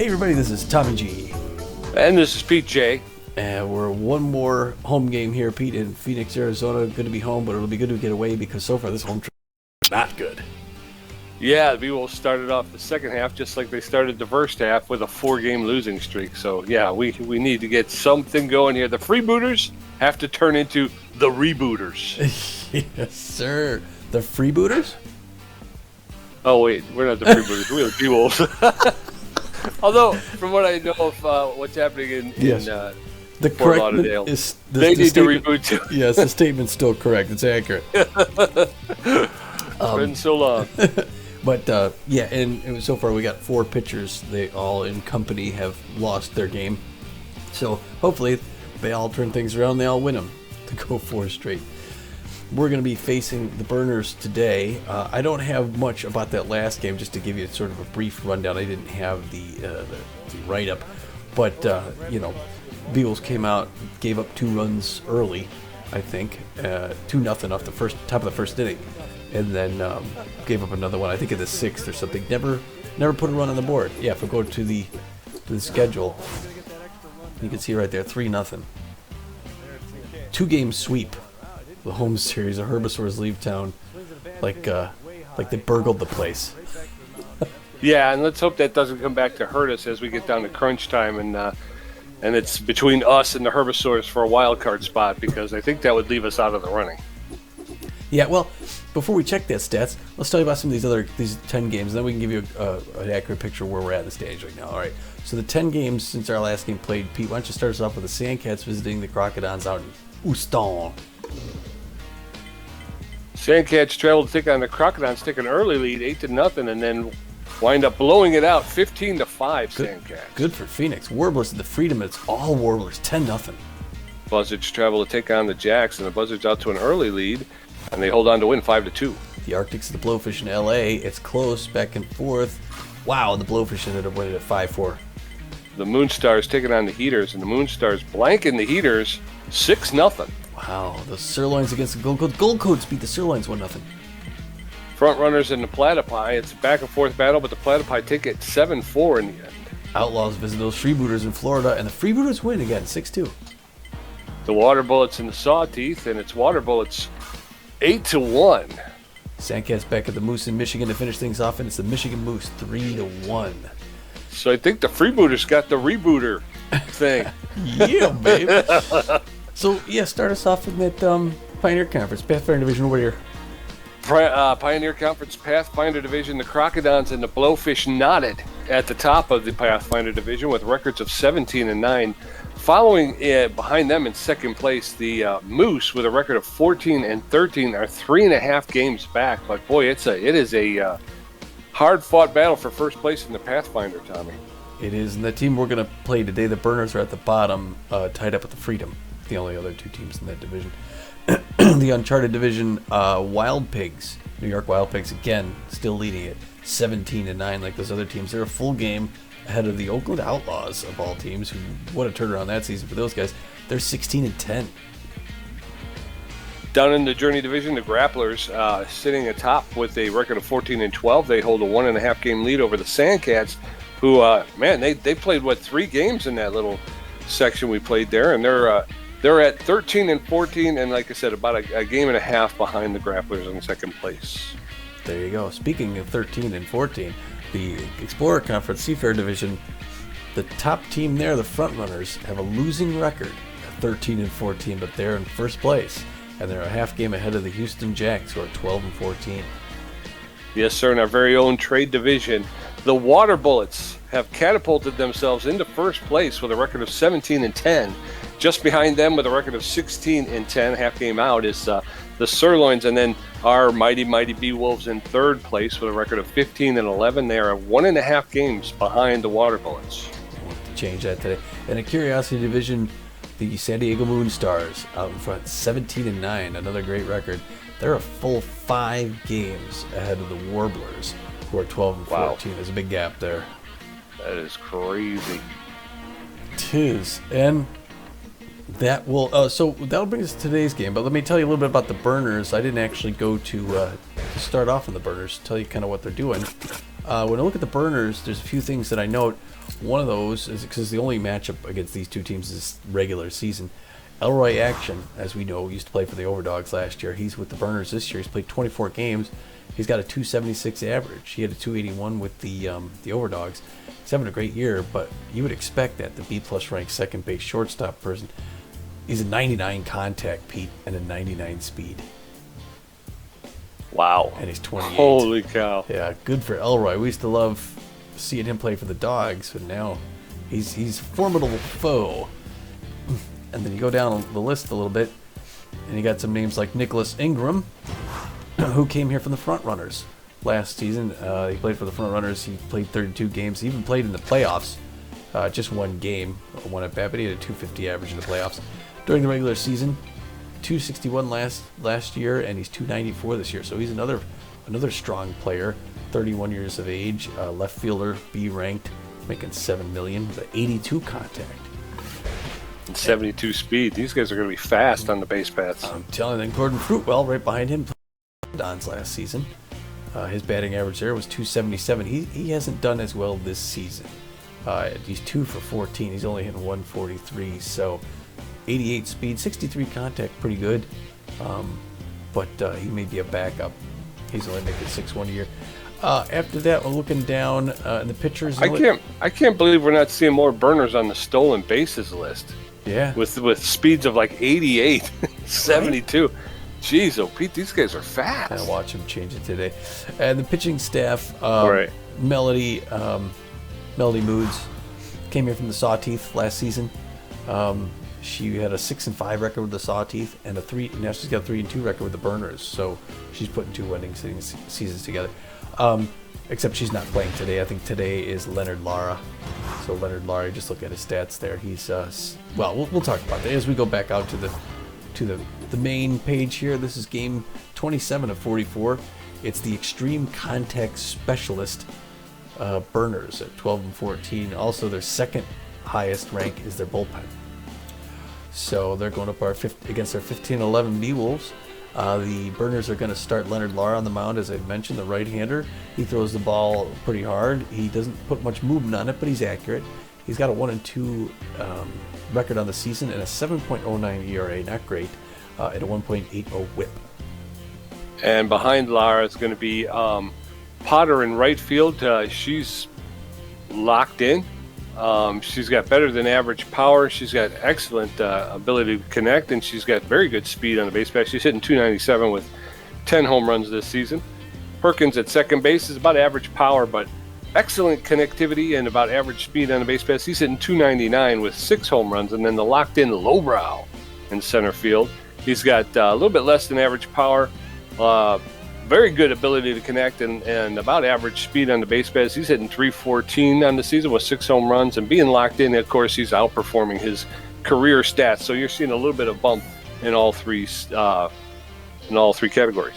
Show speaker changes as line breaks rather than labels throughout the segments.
Hey everybody, this is Tommy G.
And this is Pete J.
And we're one more home game here, Pete, in Phoenix, Arizona. Good to be home, but it'll be good to get away because so far this home trip is not good.
Yeah, the Beewolves started off the second half just like they started the first half with a 4-game losing streak. So, yeah, we need to get something going here. The freebooters have to turn into the rebooters.
Yes, sir. The freebooters?
Oh, wait, we're not the freebooters. We're the Beewolves. Although, from what I know of what's happening in
the
Fort Lauderdale,
is
they need to reboot too.
Yes, the statement's still correct. It's accurate.
Been so long.
But, yeah, and so far we got 4 pitchers. They all in company have lost their game. So hopefully they all turn things around. They all win them to go 4 straight. We're going to be facing the Burners today. I don't have much about that last game, just to give you sort of a brief rundown. I didn't have the write-up. But, Beewolves came out, gave up 2 runs early, I think. 2-0 off the top of the first inning. And then gave up another one, I think in the 6th or something. Never put a run on the board. Yeah, if we go to the schedule, you can see right there, 3-0. 2-game sweep. The home series. The Herbisaurs leave town like they burgled the place.
Yeah, and let's hope that doesn't come back to hurt us as we get down to crunch time, and it's between us and the Herbisaurs for a wild card spot, because I think that would leave us out of the running.
Yeah, well, before we check that stats, let's tell you about some of these 10 games, and then we can give you an accurate picture of where we're at in the stage right now. All right, so the 10 games since our last game played. Pete, why don't you start us off with the Sandcats visiting the Crocodons out in Houston.
Sandcats traveled to take on the Crocodons, take an early lead, 8-0, and then wind up blowing it out, 15-5. Sandcats.
Good for Phoenix. Warblers at the Freedom. It's all Warblers, 10-0.
Buzzards travel to take on the Jacks, and the Buzzards out to an early lead, and they hold on to win 5-2.
The Arctics at the Blowfish in LA. It's close, back and forth. Wow, the Blowfish ended up winning at 5-4.
The Moonstars taking on the Heaters, and the Moonstars blanking the Heaters 6-0.
Wow, the Sirloins against the Gold Coats. Gold Coats beat the Sirloins 1-0.
Front runners in the Platypi. It's a back and forth battle, but the Platypi take it 7-4 in the end.
Outlaws visit those Freebooters in Florida, and the Freebooters win again, 6-2.
The Water Bullets in the Sawteeth, and it's Water Bullets 8-1.
Sandcats back at the Moose in Michigan to finish things off, and it's the Michigan Moose 3-1.
So I think the Freebooters got the rebooter thing.
Yeah, baby. So, yeah, start us off in that Pioneer Conference, Pathfinder Division over here.
Pioneer Conference Pathfinder Division, the Crocodons and the Blowfish knotted at the top of the Pathfinder Division with records of 17-9. Following behind them in second place, the Moose with a record of 14-13 are 3.5 games back. But boy, it is a hard-fought battle for first place in the Pathfinder, Tommy.
It is, and the team we're going to play today, the Burners, are at the bottom, tied up with the Freedom. The only other 2 teams in that division. The Uncharted Division, Wild Pigs, New York Wild Pigs, again, still leading it, 17-9 like those other teams. They're a full game ahead of the Oakland Outlaws, of all teams, who, what a turnaround that season for those guys. They're 16-10.
Down in the Journey Division, the Grapplers sitting atop with a record of 14-12. They hold a 1.5 game lead over the Sandcats, who, they played, 3 games in that little section we played there, and they're at 13-14, and like I said, about a game and a half behind the Grapplers in second place.
There you go. Speaking of 13-14, the Explorer Conference Seafair Division, the top team there, the Frontrunners, have a losing record at 13-14, but they're in first place, and they're a half game ahead of the Houston Jacks, who are 12-14.
Yes, sir. In our very own trade division, the Water Bullets have catapulted themselves into first place with a record of 17-10. Just behind them with a record of 16-10, half game out, is the Sirloins, and then our mighty Beewolves in third place with a record of 15-11. They are 1.5 games behind the Water Bullets.
We'll have to change that today. In a Curiosity Division, the San Diego Moonstars out in front, 17-9, another great record. They're a full 5 games ahead of the Warblers, who are 12-14. Wow. There's a big gap there.
That is crazy.
Tis. And that will so that'll bring us to today's game. But let me tell you a little bit about the Burners. I didn't actually go to start off on the Burners, tell you kind of what they're doing. When I look at the Burners, there's a few things that I note. One of those is because the only matchup against these two teams is regular season. Elroy Action, as we know, used to play for the Overdogs last year. He's with the Burners this year. He's played 24 games. He's got a 276 average. He had a 281 with the Overdogs. He's having a great year, but you would expect that the B-plus ranked second base shortstop person. He's a 99 contact, Pete, and a 99 speed.
Wow.
And he's 28.
Holy cow.
Yeah, good for Elroy. We used to love seeing him play for the Dogs, but now he's a formidable foe. And then you go down the list a little bit, and you got some names like Nicholas Ingram, who came here from the Front Runners last season. He played for the Front Runners. He played 32 games. He even played in the playoffs. Just one game, one at bat, but he had a 250 average in the playoffs. During the regular season, 261 last year, and he's 294 this year. So he's another strong player. 31 years of age, left fielder, B ranked, making $7 million with an 82 contact.
And 72 speed. These guys are going to be fast on the base paths.
I'm telling you, Gordon Fruitwell right behind him, Dons last season. His batting average there was 277. He hasn't done as well this season. He's 2 for 14. He's only hitting 143. So 88 speed, 63 contact, pretty good. But he may be a backup. He's only making 6-1 a year. After that, we're looking down in the pitchers.
I can't believe we're not seeing more Burners on the stolen bases list.
Yeah.
With speeds of like 88, 72. Jeez, oh Pete, these guys are fast.
I watch him change it today. And the pitching staff,
right.
Melody Moods came here from the Sawteeth last season. She had a 6-5 record with the Sawteeth and now she's got a 3-2 record with the Burners. So she's putting 2 winning seasons together. Except she's not playing today. I think today is Leonard Lara. So Leonard Lara, just look at his stats there. He's we'll talk about that as we go back out to the main page here. This is game 27 of 44. It's the Extreme Contact Specialist Burners at 12-14. Also, their second highest rank is their bullpen. So they're going up against their 15-11 Beewolves. The Burners are going to start Leonard Lara on the mound, as I mentioned, the right-hander. He throws the ball pretty hard. He doesn't put much movement on it, but he's accurate. He's got a 1-2 record on the season and a 7.09 ERA, not great, and a 1.80 WHIP.
And behind Lara is going to be Potter in right field. She's locked in. She's got better than average power. She's got excellent ability to connect, and she's got very good speed on the base path. She's hitting 297 with 10 home runs this season. Perkins at second base is about average power, but excellent connectivity and about average speed on the base path. He's hitting 299 with 6 home runs, and then the locked-in Lowbrow in center field. He's got a little bit less than average power, very good ability to connect, and about average speed on the base paths. He's hitting 314 on the season with 6 home runs, and being locked in, of course, he's outperforming his career stats. So you're seeing a little bit of bump in all three categories.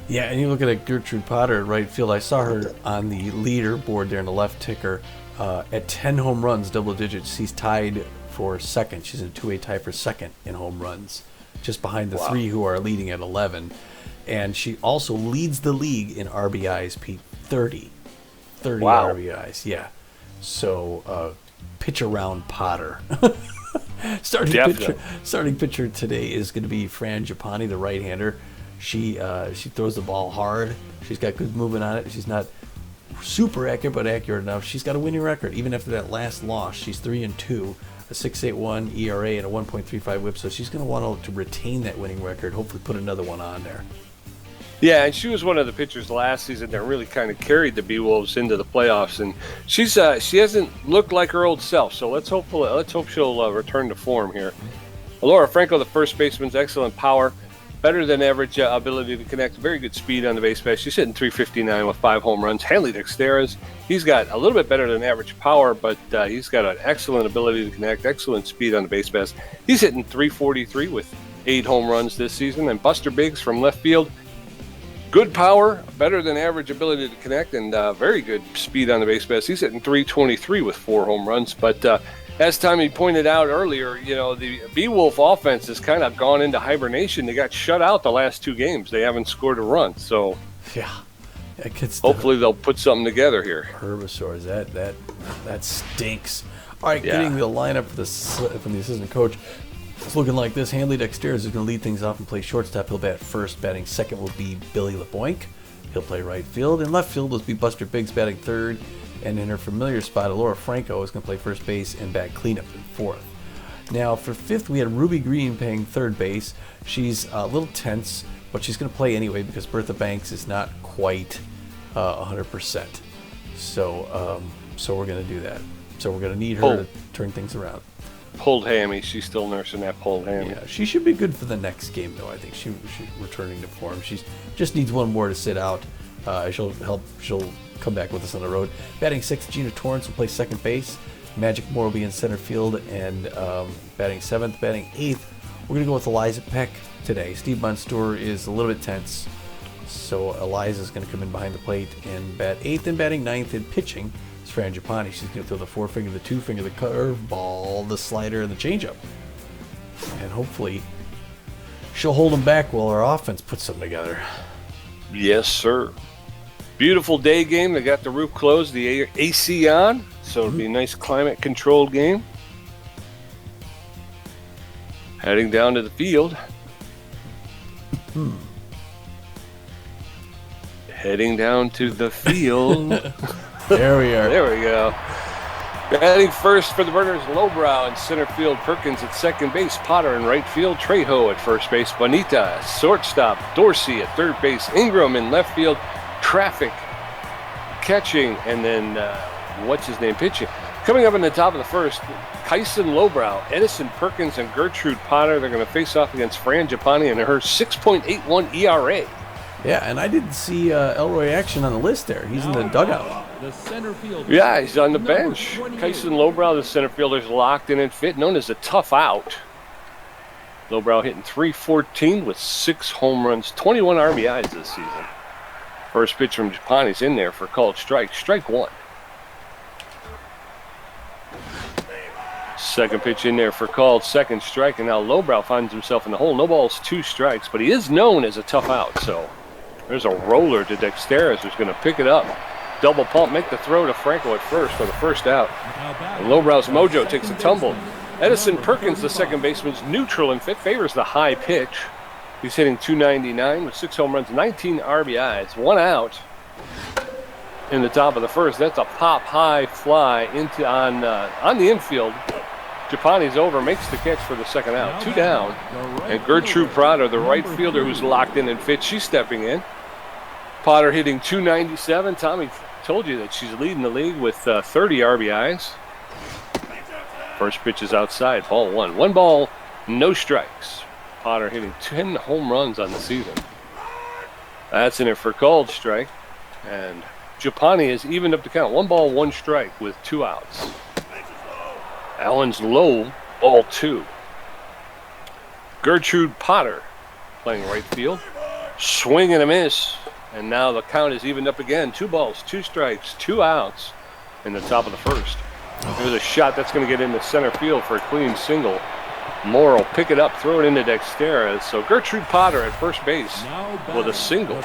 Yeah, and you look at Gertrude Potter at right field. I saw her on the leaderboard there in the left ticker at 10 home runs, double digits. She's tied for second. She's in a 2-way tie for second in home runs, just behind the 3 who are leading at 11. And she also leads the league in RBIs, Pete. 30 wow. RBIs, yeah. So, pitch around Potter. Starting pitcher today is going to be Fran Gipani, the right-hander. She throws the ball hard. She's got good movement on it. She's not super accurate, but accurate enough. She's got a winning record. Even after that last loss, she's 3-2, a 6.81 ERA, and a 1.35 WHIP. So she's going to want to retain that winning record. Hopefully, put another one on there.
Yeah, and she was one of the pitchers last season that really kind of carried the Beewolves into the playoffs, and she hasn't looked like her old self. So let's hope she'll return to form here. Laura Franco, the first baseman's excellent power, better than average ability to connect, very good speed on the base path. She's hitting 359 with 5 home runs. Hanley Dexteras, he's got a little bit better than average power, but he's got an excellent ability to connect, excellent speed on the base path. He's hitting 343 with 8 home runs this season. And Buster Biggs from left field, good power, better than average ability to connect, and very good speed on the base paths. He's hitting 323 with 4 home runs. But as Tommy pointed out earlier, the Beewolf offense has kind of gone into hibernation. They got shut out the last 2 games. They haven't scored a run. So
yeah, It gets
Hopefully they'll put something together here.
Herbisaurs. That stinks. All right, getting the lineup from the assistant coach. It's looking like this. Hanley Dexter's is going to lead things off and play shortstop. He'll bat first. Batting second will be Billy LeBoink. He'll play right field. In left field will be Buster Biggs batting third. And in her familiar spot, Alora Franco is going to play first base and bat cleanup in fourth. Now, for fifth, we had Ruby Green playing third base. She's a little tense, but she's going to play anyway because Bertha Banks is not quite 100%. So we're going to do that. So we're going to need her to turn things around.
Pulled hammy. She's still nursing that pulled hammy.
Yeah, she should be good for the next game, though. I think she's returning to form. She just needs one more to sit out. She'll come back with us on the road. Batting sixth, Gina Torrance will play second base. Magic Moore will be in center field, and batting seventh. Batting eighth, we're going to go with Eliza Peck today. Steve Monstour is a little bit tense, so Eliza's going to come in behind the plate and bat eighth. And batting ninth and pitching is Fran Gipani. She's going to throw the forefinger, the two-finger, the curveball, the slider, and the changeup. And hopefully she'll hold them back while our offense puts something together.
Yes, sir. Beautiful day game. They got the roof closed, the AC on, so it'll be a nice climate-controlled game. Heading down to the field. Heading down to the field.
There we are.
There we go. Batting first for the Burners, Lowbrow in center field. Perkins at second base. Potter in right field. Trejo at first base. Bonita, shortstop. Dorsey at third base. Ingram in left field. Traffic catching, and then pitching. Coming up in the top of the first, Kyson Lowbrow, Edison Perkins, and Gertrude Potter. They're going to face off against Fran Gipani and her 6.81 ERA.
Yeah, and I didn't see Elroy action on the list there. He's in the dugout.
Yeah, he's on the bench. Kyson Lowbrow, the center fielder, is locked in and fit, known as a tough out. Lowbrow hitting .314 with 6 home runs, 21 RBIs this season. First pitch from Gipani's in there for called strike. Strike one. Second pitch in there for called second strike, and now Lowbrow finds himself in the hole. No balls, 2 strikes, but he is known as a tough out. So there's a roller to Dexteris, who's going to pick it up. Double pump, make the throw to Franco at first for the first out. And Lowbrow's mojo takes a tumble. Edison Perkins, the second baseman's neutral and fit, favors the high pitch. He's hitting .299 with 6 home runs, 19 RBIs, 1 out in the top of the first. That's a pop high fly on the infield. Gipani's over, makes the catch for the second out. 2 down. And Gertrude Potter, the right fielder who's locked in and fit, she's stepping in. Potter hitting .297. Tommy told you that she's leading the league with 30 RBIs. First pitch is outside, ball 1. 1 ball, no strikes. Potter hitting 10 home runs on the season. That's in it for called strike. And Gipani has evened up the count. 1 ball, 1 strike with 2 outs. Allen's low, ball 2. Gertrude Potter playing right field. Swing and a miss. And now the count is evened up again. 2 balls, 2 strikes, 2 outs in the top of the first. There's a shot that's going to get into center field for a clean single. Moore will pick it up, throw it into Dexteris. So Gertrude Potter at first base with a single.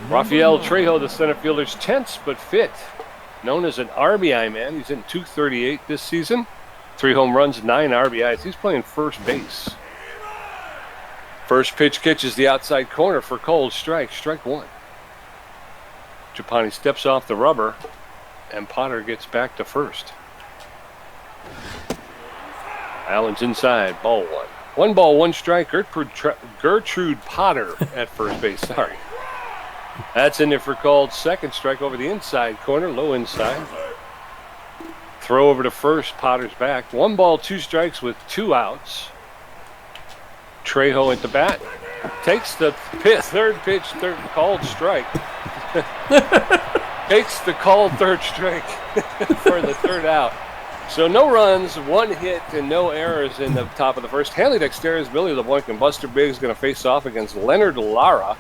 Rafael Trejo, the center fielder's tense but fit. Known as an RBI man. He's in .238 this season. 3 home runs, 9 RBIs. He's playing first base. First pitch catches the outside corner for called strike. Strike 1. Gipani steps off the rubber, and Potter gets back to first. Allen's inside, ball 1. 1 ball, 1 strike. Gertrude Potter at first base. Sorry. That's in there for called second strike over the inside corner, low inside. Throw over to first, Potter's back. 1 ball, 2 strikes with 2 outs. Trejo at the bat. Takes the third pitch, called strike. Takes the called third strike for the third out. So no runs, 1 hit, and no errors in the top of the first. Hanley Dexteris, Billy LeBoink, and Buster Biggs going to face off against Leonard Lara,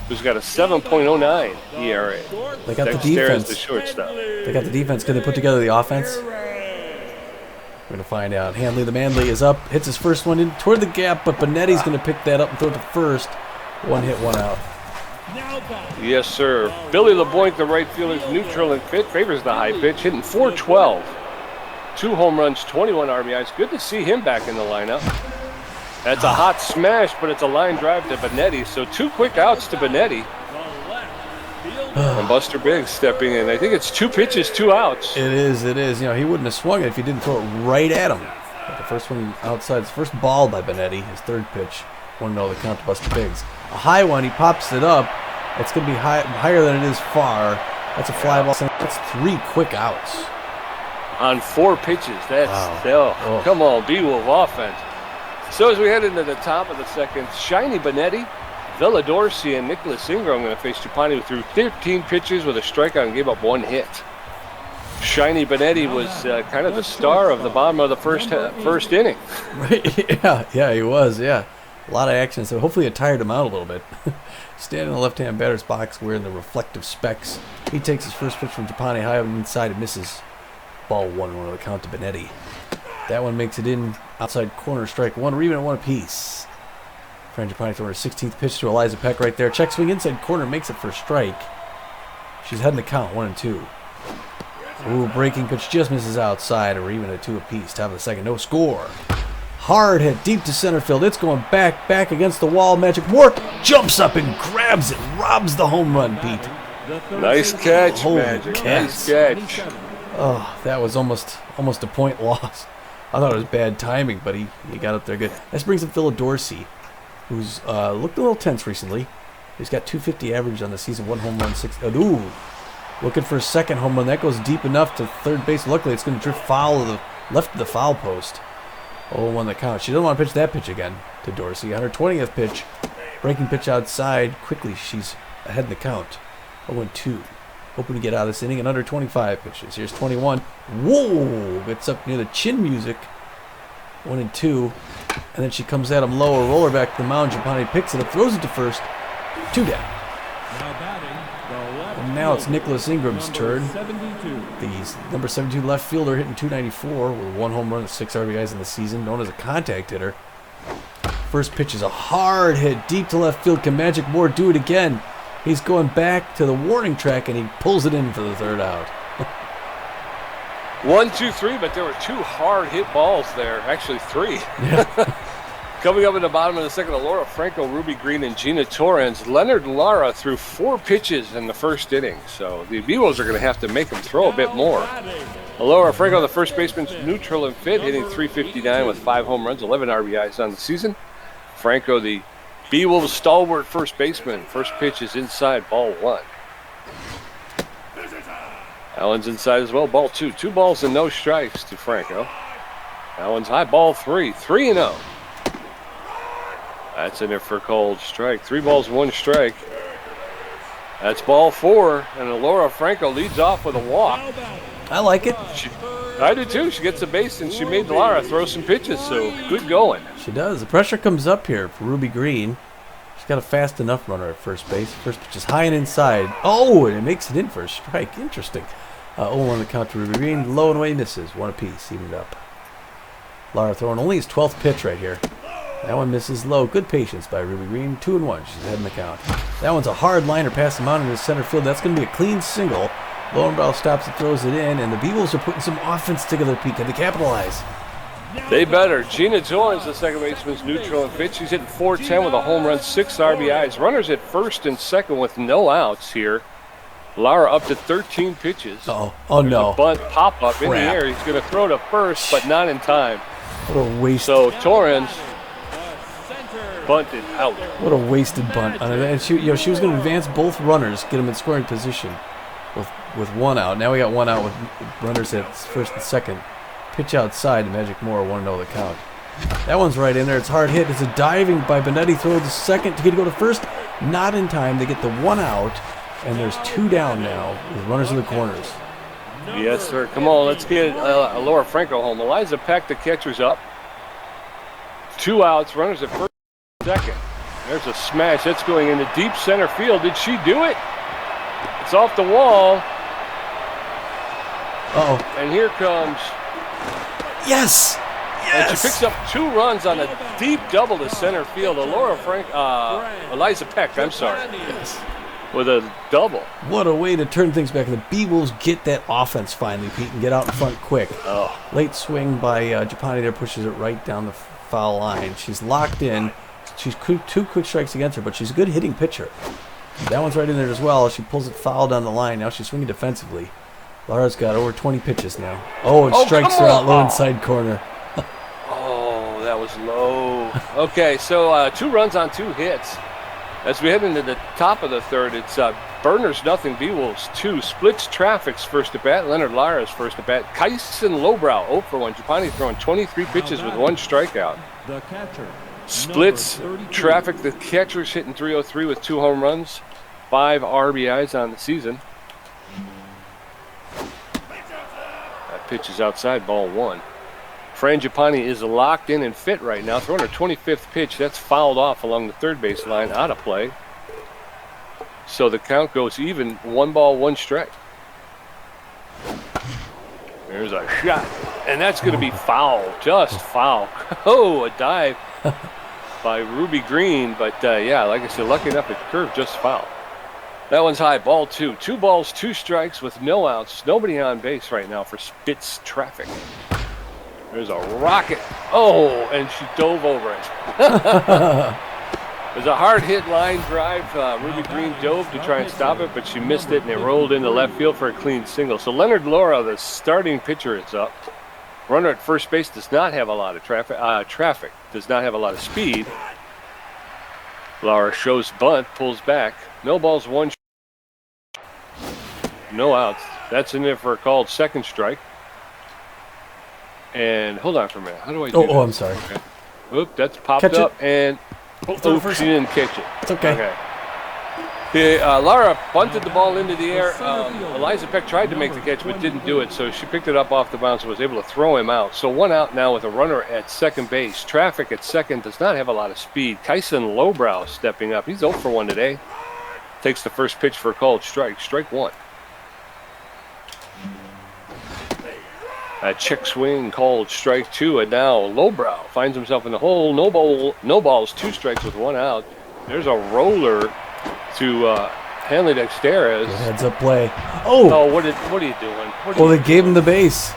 who's got a 7.09 ERA.
They got the defense.
The shortstop.
They got the defense. Can they put together the offense? We're going to find out. Hanley the Manly is up, hits his first one in toward the gap, but Bonetti's going to pick that up and throw it to first. 1 hit, 1 out.
Yes, sir. Billy LeBoink, the right fielder's neutral and fit, favors the high pitch, hitting .412. 2 home runs, 21 RBIs. Good to see him back in the lineup. That's a hot smash, but it's a line drive to Benetti. So 2 quick outs to Benetti. And Buster Biggs stepping in. I think it's 2 pitches, 2 outs.
It is. You know, he wouldn't have swung it if he didn't throw it right at him. But the first one outside, his first ball by Benetti, his 3rd pitch. 1-0 the count to Buster Biggs. A high one, he pops it up. It's going to be higher than it is far. That's a fly ball. That's 3 quick outs.
On 4 pitches. That's come on, Beewolf offense. So as we head into the top of the second, Shiny Benetti, Villa Dorsey, and Nicholas Ingram going to face Gipani, who threw 13 pitches with a strikeout and gave up 1 hit. Shiny Benetti was kind of the star of the bottom of the first inning.
Right? Yeah, he was. Yeah, a lot of action. So hopefully it tired him out a little bit. Standing in the left-hand batter's box, wearing the reflective specs. He takes his first pitch from Gipani high up inside and misses. Ball 1-1 the count to Benetti. That one makes it in outside corner, strike 1. We're even at 1 apiece. Fran Gipani throwing her 16th pitch to Eliza Peck right there. Check swing inside corner, makes it for a strike. She's heading the count, 1-2. Ooh, breaking pitch just misses outside, and we're even at 2 apiece. Top of the second, no score. Hard hit deep to center field. It's going back against the wall. Magic Moore jumps up and grabs it, robs the home run, Pete.
Nice catch, Magic. Nice catch.
Oh, that was almost a point loss. I thought it was bad timing, but he got up there good. This brings up Philip Dorsey, who's looked a little tense recently. He's got .250 average on the season, 1 home run, 6. Looking for a second home run. That goes deep enough to third base. Luckily, it's going to drift foul of the left of the foul post. 0-1 the count. She doesn't want to pitch that pitch again to Dorsey. On her 20th pitch, breaking pitch outside. Quickly, she's ahead in the count. 0-2. Hoping to get out of this inning in under 25 pitches. Here's 21. Whoa! Gets up near the chin music. 1-2. And then she comes at him low. A roller back to the mound. Gipani picks it up, throws it to first. 2 down. And now it's Nicholas Ingram's turn. The number 72 left fielder hitting .294 with 1 home run and 6 RBIs in the season, known as a contact hitter. First pitch is a hard hit deep to left field. Can Magic Moore do it again? He's going back to the warning track, and he pulls it in for the 3rd out.
1, 2, 3, but there were 2 hard hit balls there. Actually, 3.
Yeah.
Coming up in the bottom of the second, Laura Franco, Ruby Green, and Gina Torrens. Leonard Lara threw 4 pitches in the first inning, so the Beewolves are going to have to make him throw a bit more. Laura Franco, the first baseman's neutral and fit, hitting .359 with 5 home runs, 11 RBIs on the season. Franco, the Beewolves stalwart first baseman. First pitch is inside, ball 1. Allen's inside as well, ball 2. 2 balls and no strikes to Franco. Allen's high, ball 3. 3-0. That's in there for a cold strike. 3 balls, 1 strike. That's ball 4, and Laura Franco leads off with a walk.
I like it.
I do too. She gets a base, and she made Lara throw some pitches, so good going.
She does. The pressure comes up here for Ruby Green. She's got a fast enough runner at first base. First pitch is high and inside. Oh, and it makes it in for a strike. Interesting. 0-1 the count to Ruby Green. Low and away misses. 1 apiece. Evened up. Lara throwing only his 12th pitch right here. That one misses low. Good patience by Ruby Green. 2-1. She's ahead in the count. That one's a hard liner past the mound into center field. That's going to be a clean single. Lowenbrow stops and throws it in, and the Beewolves are putting some offense together. Pete, can they capitalize?
They better. Gina Torrens, the second baseman's neutral and fit. She's hitting .410 with a home run, 6 RBIs. Runners at first and second with no outs here. Lara up to 13 pitches.
Oh
There's
no.
A bunt pop-up in the air. He's going to throw to first, but not in time.
What a waste.
So Torrens bunted out.
What a wasted bunt. And she was going to advance both runners, get them in scoring position with 1 out. Now we got 1 out with runners at first and second. Pitch outside to Magic Moore, 1-0 the count. That one's right in there. It's hard hit. It's a diving by Benetti. Throw to second to get to go to first. Not in time. They get the 1 out, and there's 2 down now with runners in the corners.
Yes, sir. Come on, let's get Laura Franco home. Eliza Peck, the catcher's up. 2 outs. Runners at first and second. There's a smash. That's going into deep center field. Did she do it? It's off the wall.
Uh-oh.
And here comes...
Yes!
And she picks up 2 runs on a deep double to center field. Eliza Peck, I'm sorry.
Yes.
with a double.
What a way to turn things back. The Beewolves get that offense finally, Pete, and get out in front quick.
Oh.
Late swing by Gipani there pushes it right down the foul line. She's locked in. She's 2 quick strikes against her, but she's a good hitting pitcher. That one's right in there as well. She pulls it foul down the line. Now she's swinging defensively. Laura's got over 20 pitches now. Oh, it strikes her out low inside corner.
Oh, that was low. Okay, so 2 runs on 2 hits. As we head into the top of the third, it's Burners nothing, Beewolves 2. Splits Traffic's first at bat. Leonard Lara's first at bat. Kyson Lowbrow 0 for 1. Gipani throwing 23 pitches with 1 strikeout.
The catcher.
Splits Traffic, the catcher's hitting .303 with 2 home runs, 5 RBIs on the season. That pitch is outside, ball 1. Fran Gipani is locked in and fit right now, throwing her 25th pitch. That's fouled off along the third base line, out of play. So the count goes even, 1 ball, 1 strike. There's a shot, and that's going to be foul, just foul. Oh, a dive by Ruby Green, but yeah, like I said, lucky enough it curved just foul. That one's high, ball 2. 2 balls, 2 strikes with no outs. Nobody on base right now for Spitz Traffic. There's a rocket. Oh, and she dove over it. There's a hard hit line drive. Ruby Green dove to try and stop it, but she missed it, and it rolled into left field for a clean single. So Leonard Laura, the starting pitcher, is up. Runner at first base does not have a lot of traffic does not have a lot of speed. Laura shows bunt, pulls back. No balls, 1 no outs. That's in there for a called second strike. And hold on for a minute. How do I do that?
Oh, I'm sorry.
Okay. Oop, that's popped
Catch
up,
it.
and she didn't catch it.
It's okay.
Laura bunted the ball into the air. Eliza Peck tried to make the catch but didn't do it, so she picked it up off the bounce and was able to throw him out. So 1 out now with a runner at second base. Traffic at second does not have a lot of speed. Kyson Lowbrow stepping up. He's 0 for 1 today. Takes the first pitch for a called strike. Strike 1. A check swing called strike 2, and now Lowbrow finds himself in the hole. No balls, 2 strikes with 1 out. There's a roller to Hanley Dexteres.
Heads up play. Oh,
what are you doing?
They gave him the base.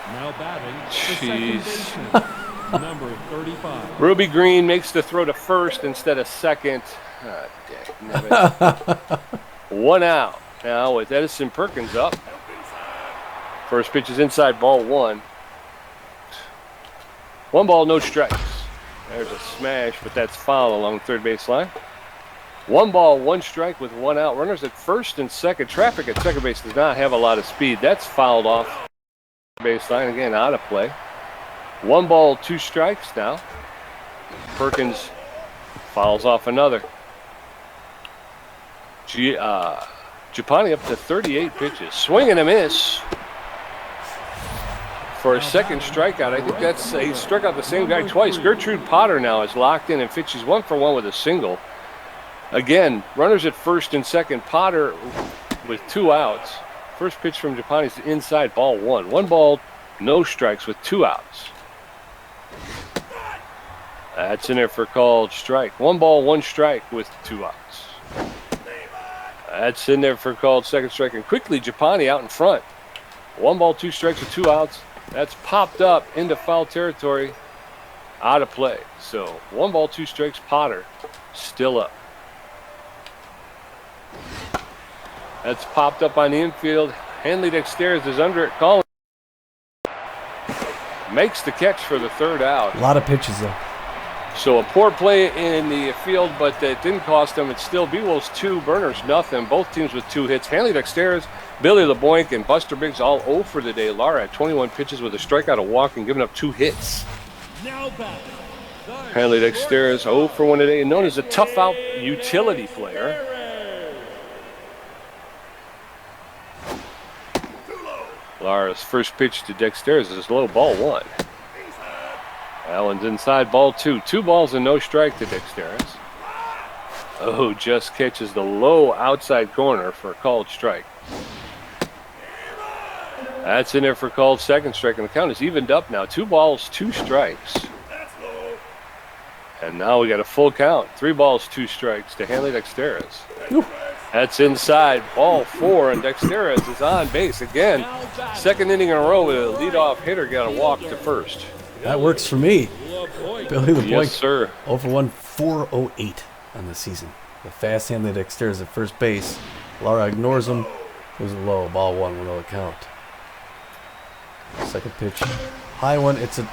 Now batting.
Jeez.
Number 35.
Ruby Green makes the throw to first instead of second. Dang, 1 out now with Edison Perkins up. First pitch is inside, ball 1. 1 ball, no strikes. There's a smash, but that's foul along third base line. 1 ball, 1 strike with 1 out. Runners at first and second. Traffic at second base does not have a lot of speed. That's fouled off base line, again, out of play. 1 ball, 2 strikes now. Perkins fouls off another. Gipani up to 38 pitches. Swing and a miss for a second strikeout. I think he struck out the same guy twice. Gertrude Potter now is locked in and fit. She's 1 for 1 with a single. Again, runners at first and second. Potter with 2 outs. First pitch from Gipani is inside, ball 1. 1 ball, no strikes with 2 outs. That's in there for called strike. 1 ball, 1 strike with 2 outs. That's in there for called second strike. And quickly, Gipani out in front. 1 ball, 2 strikes with 2 outs. That's popped up into foul territory, out of play. So 1 ball, 2 strikes. Potter still up. That's popped up on the infield. Hanley Dexteres is under it, calling. Makes the catch for the 3rd out.
A lot of pitches though.
So a poor play in the field, but it didn't cost them. It's still Beewolves 2, Burners nothing. Both teams with 2 hits. Hanley Dexteres, Billy LeBoink, and Buster Biggs all 0 for the day. Lara at 21 pitches with a strikeout, a walk, and giving up 2 hits.
Now back.
Hanley Dexteres 0 for 1 today, known as a tough out utility player. Lara's first pitch to Dexteres is low, ball 1. That one's inside, ball 2. 2 balls and no strike to Dexteres. Oh, just catches the low outside corner for a called strike. That's in there for called second strike, and the count is evened up now. 2 balls, 2 strikes. And now we got a full count. 3 balls, 2 strikes to Hanley Dexteres. That's inside. Ball 4, and Dexteres is on base again. Second inning in a row with a leadoff hitter got a walk to first.
That works for me. Billy LeBlanc,
Yes, sir.
0 for 1, 408 on the season. The fast-handed Dexteres at first base. Lara ignores him. Goes low. Ball 1 with no count. Second pitch. High one. It's a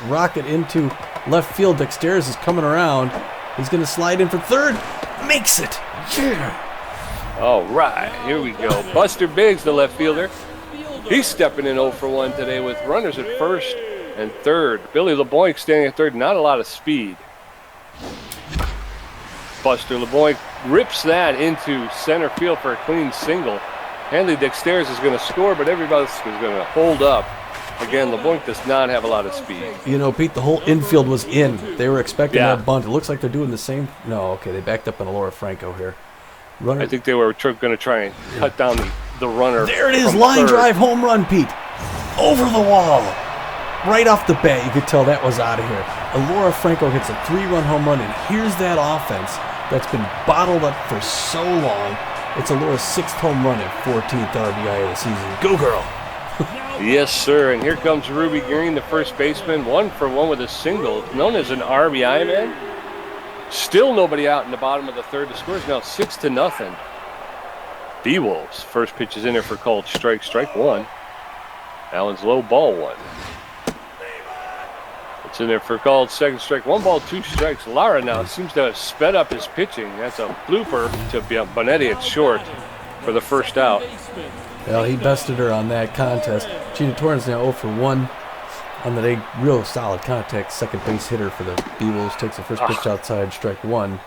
rocket into left field. Dexteres is coming around. He's going to slide in for third. Makes it. Yeah.
All right, here we go. Buster Biggs, the left fielder. He's stepping in 0 for 1 today with runners at first and third. Billy LeBlanc standing at third. Not a lot of speed. Buster LeBlanc rips that into center field for a clean single. Hanley Dexteres is going to score, but everybody else is going to hold up. Again, LeBlanc does not have a lot of speed.
You know, Pete, the whole infield was in. They were expecting
Yeah.
that bunt. It looks like they're doing the same. No, okay, they backed up on Laura Franco here. Runner.
I think they were going to try and cut down the runner.
There it is,
from
line
third.
drive home run, Pete. Over the wall. Right off the bat, you could tell that was out of here. Laura Franco hits a 3-run home run, and here's that offense that's been bottled up for so long. It's Laura's 6th home run and 14th RBI of the season. Go, girl.
Yes, sir. And here comes Ruby Green, the first baseman, 1 for 1 with a single, known as an RBI man. Still nobody out in the bottom of the third. The score is now 6-0. Beewolves. First pitch is in there for called strike. Strike 1. That one's low, ball 1. It's in there for called second strike. 1 ball, 2 strikes. Lara now seems to have sped up his pitching. That's a blooper to Bonetti at short for the first out.
Well, he bested her on that contest. Gina Torrance now 0 for 1 on the day. Real solid contact. Second base hitter for the Beewolves. Takes the first pitch outside, strike 1.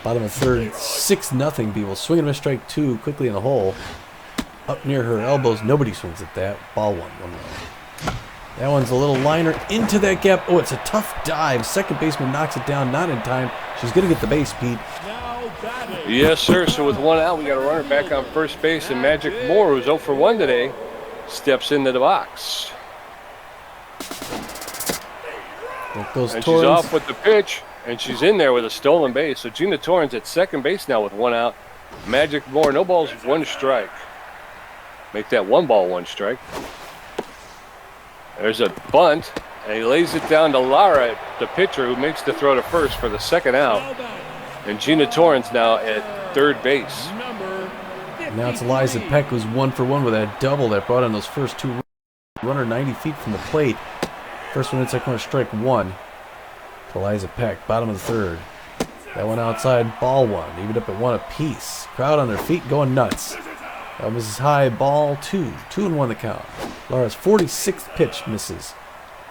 Bottom of third, 6-0 Beewolves. Swinging a strike 2 quickly in the hole. Up near her elbows. Nobody swings at that. Ball 1. 1-1. That one's a little liner into that gap. Oh, it's a tough dive. Second baseman knocks it down, not in time. She's going to get the base, Pete.
Yes, sir. So with 1 out, we got a runner back on first base, and Magic Moore, who's 0 for 1 today, steps into the box.
There goes
And
Torrance.
she's off with the pitch, and she's in there with a stolen base. So Gina Torrance at second base now with 1 out. Magic Moore, no balls, 1 strike. Make that 1 ball, 1 strike. There's a bunt, and he lays it down to Lara, the pitcher, who makes the throw to first for the second out. And Gina Torrance now at third base.
Now it's Eliza Peck, who's 1 for 1 with that double that brought in those first 2 runner 90 feet from the plate. First one inside corner, strike 1 to Eliza Peck, bottom of the third. That one outside, ball 1, even up at 1 apiece. Crowd on their feet going nuts. That was high, ball 2, 2-1 the count. Lara's 46th pitch misses.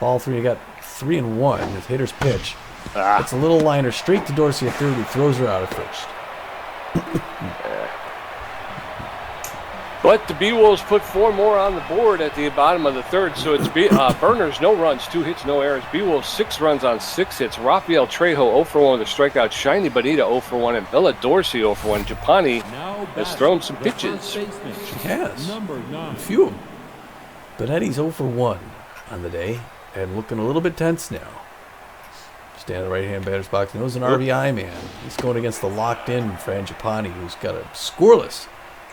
Ball 3, you got 3-1. His hitter's pitch. It's a little liner straight to Dorsey at third, who throws her out at first.
But the Beewolves put 4 more on the board at the bottom of the third, so it's Burners, no runs, 2 hits, no errors. Beewolves 6 runs on 6 hits. Rafael Trejo 0 for 1 with a strikeout. Shiny Bonita 0 for 1, and Bella Dorsey 0 for 1. Gipani has thrown some pitches.
She has. A few of them. Bonetti's 0 for 1 on the day, and looking a little bit tense now. Stand in the right-hand batter's box. Knows an RBI man. He's going against the locked-in Fran Gipani, who's got a scoreless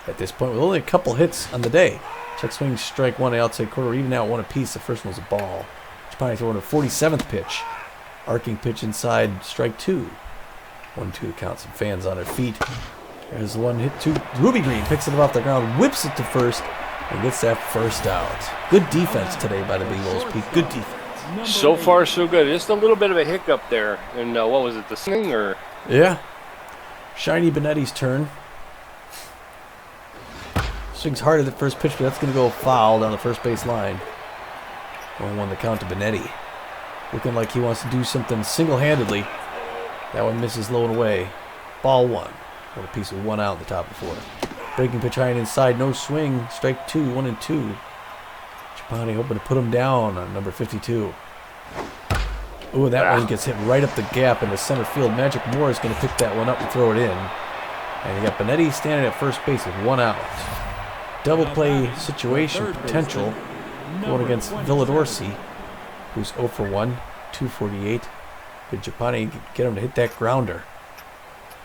at this point with only a couple hits on the day. Check swing, strike 1, outside corner, even out 1 apiece. The first one was a ball. Gipani throwing a 47th pitch. Arcing pitch inside, strike 2. 1-2 to count. Some fans on their feet. There's 1 hit, 2. Ruby Green picks it up off the ground, whips it to first, and gets that first out. Good defense today by the Beewolves, Pete. Good defense.
So far, so good. Just a little bit of a hiccup there. And what was it, the swing or?
Yeah. Shiny Bonetti's turn. Swings hard at the first pitch, but that's going to go foul down the first base line. 1-1 the count to Bonetti. Looking like he wants to do something single-handedly. That one misses low and away. Ball 1. What a piece of 1 out in the top of the 4th. Breaking pitch high and inside. No swing. Strike 2. 1-2. Gipani hoping to put him down on number 52. Ooh, that one gets hit right up the gap into center field. Magic Moore is going to pick that one up and throw it in. And you got Bonetti standing at first base with 1 out. Double play situation potential going against Villa Dorsey, who's 0 for 1, 248. Could Gipani get him to hit that grounder?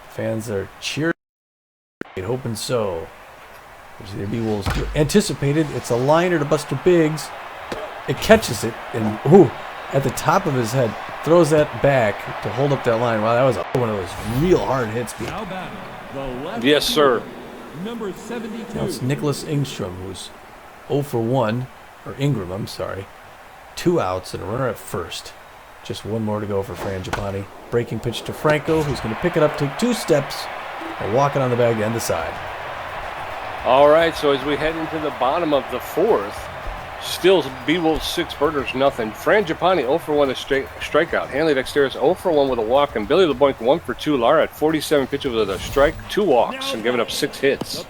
Fans are cheering. hoping so. The Beewolves anticipated. It's a liner to Buster Biggs. It catches it, and at the top of his head, throws that back to hold up that line. Wow, that was one of those real hard hits.
Yes, sir.
Number 72.
Now it's Nicholas Ingram, who's 0 for 1, or Ingram, I'm sorry. 2 outs and a runner at first. Just one more to go for Fran Gipani. Breaking pitch to Franco, who's going to pick it up, take 2 steps, and walk it on the bag to end the side.
All right, so as we head into the bottom of the 4th, still Beewolves 6, Burners nothing. Fran Gipani 0 for 1 a strikeout. Hanley Dexter's 0 for 1 with a walk, and Billy LeBoink 1 for 2. Lara at 47 pitches with a strike, 2 walks, and giving up 6 hits.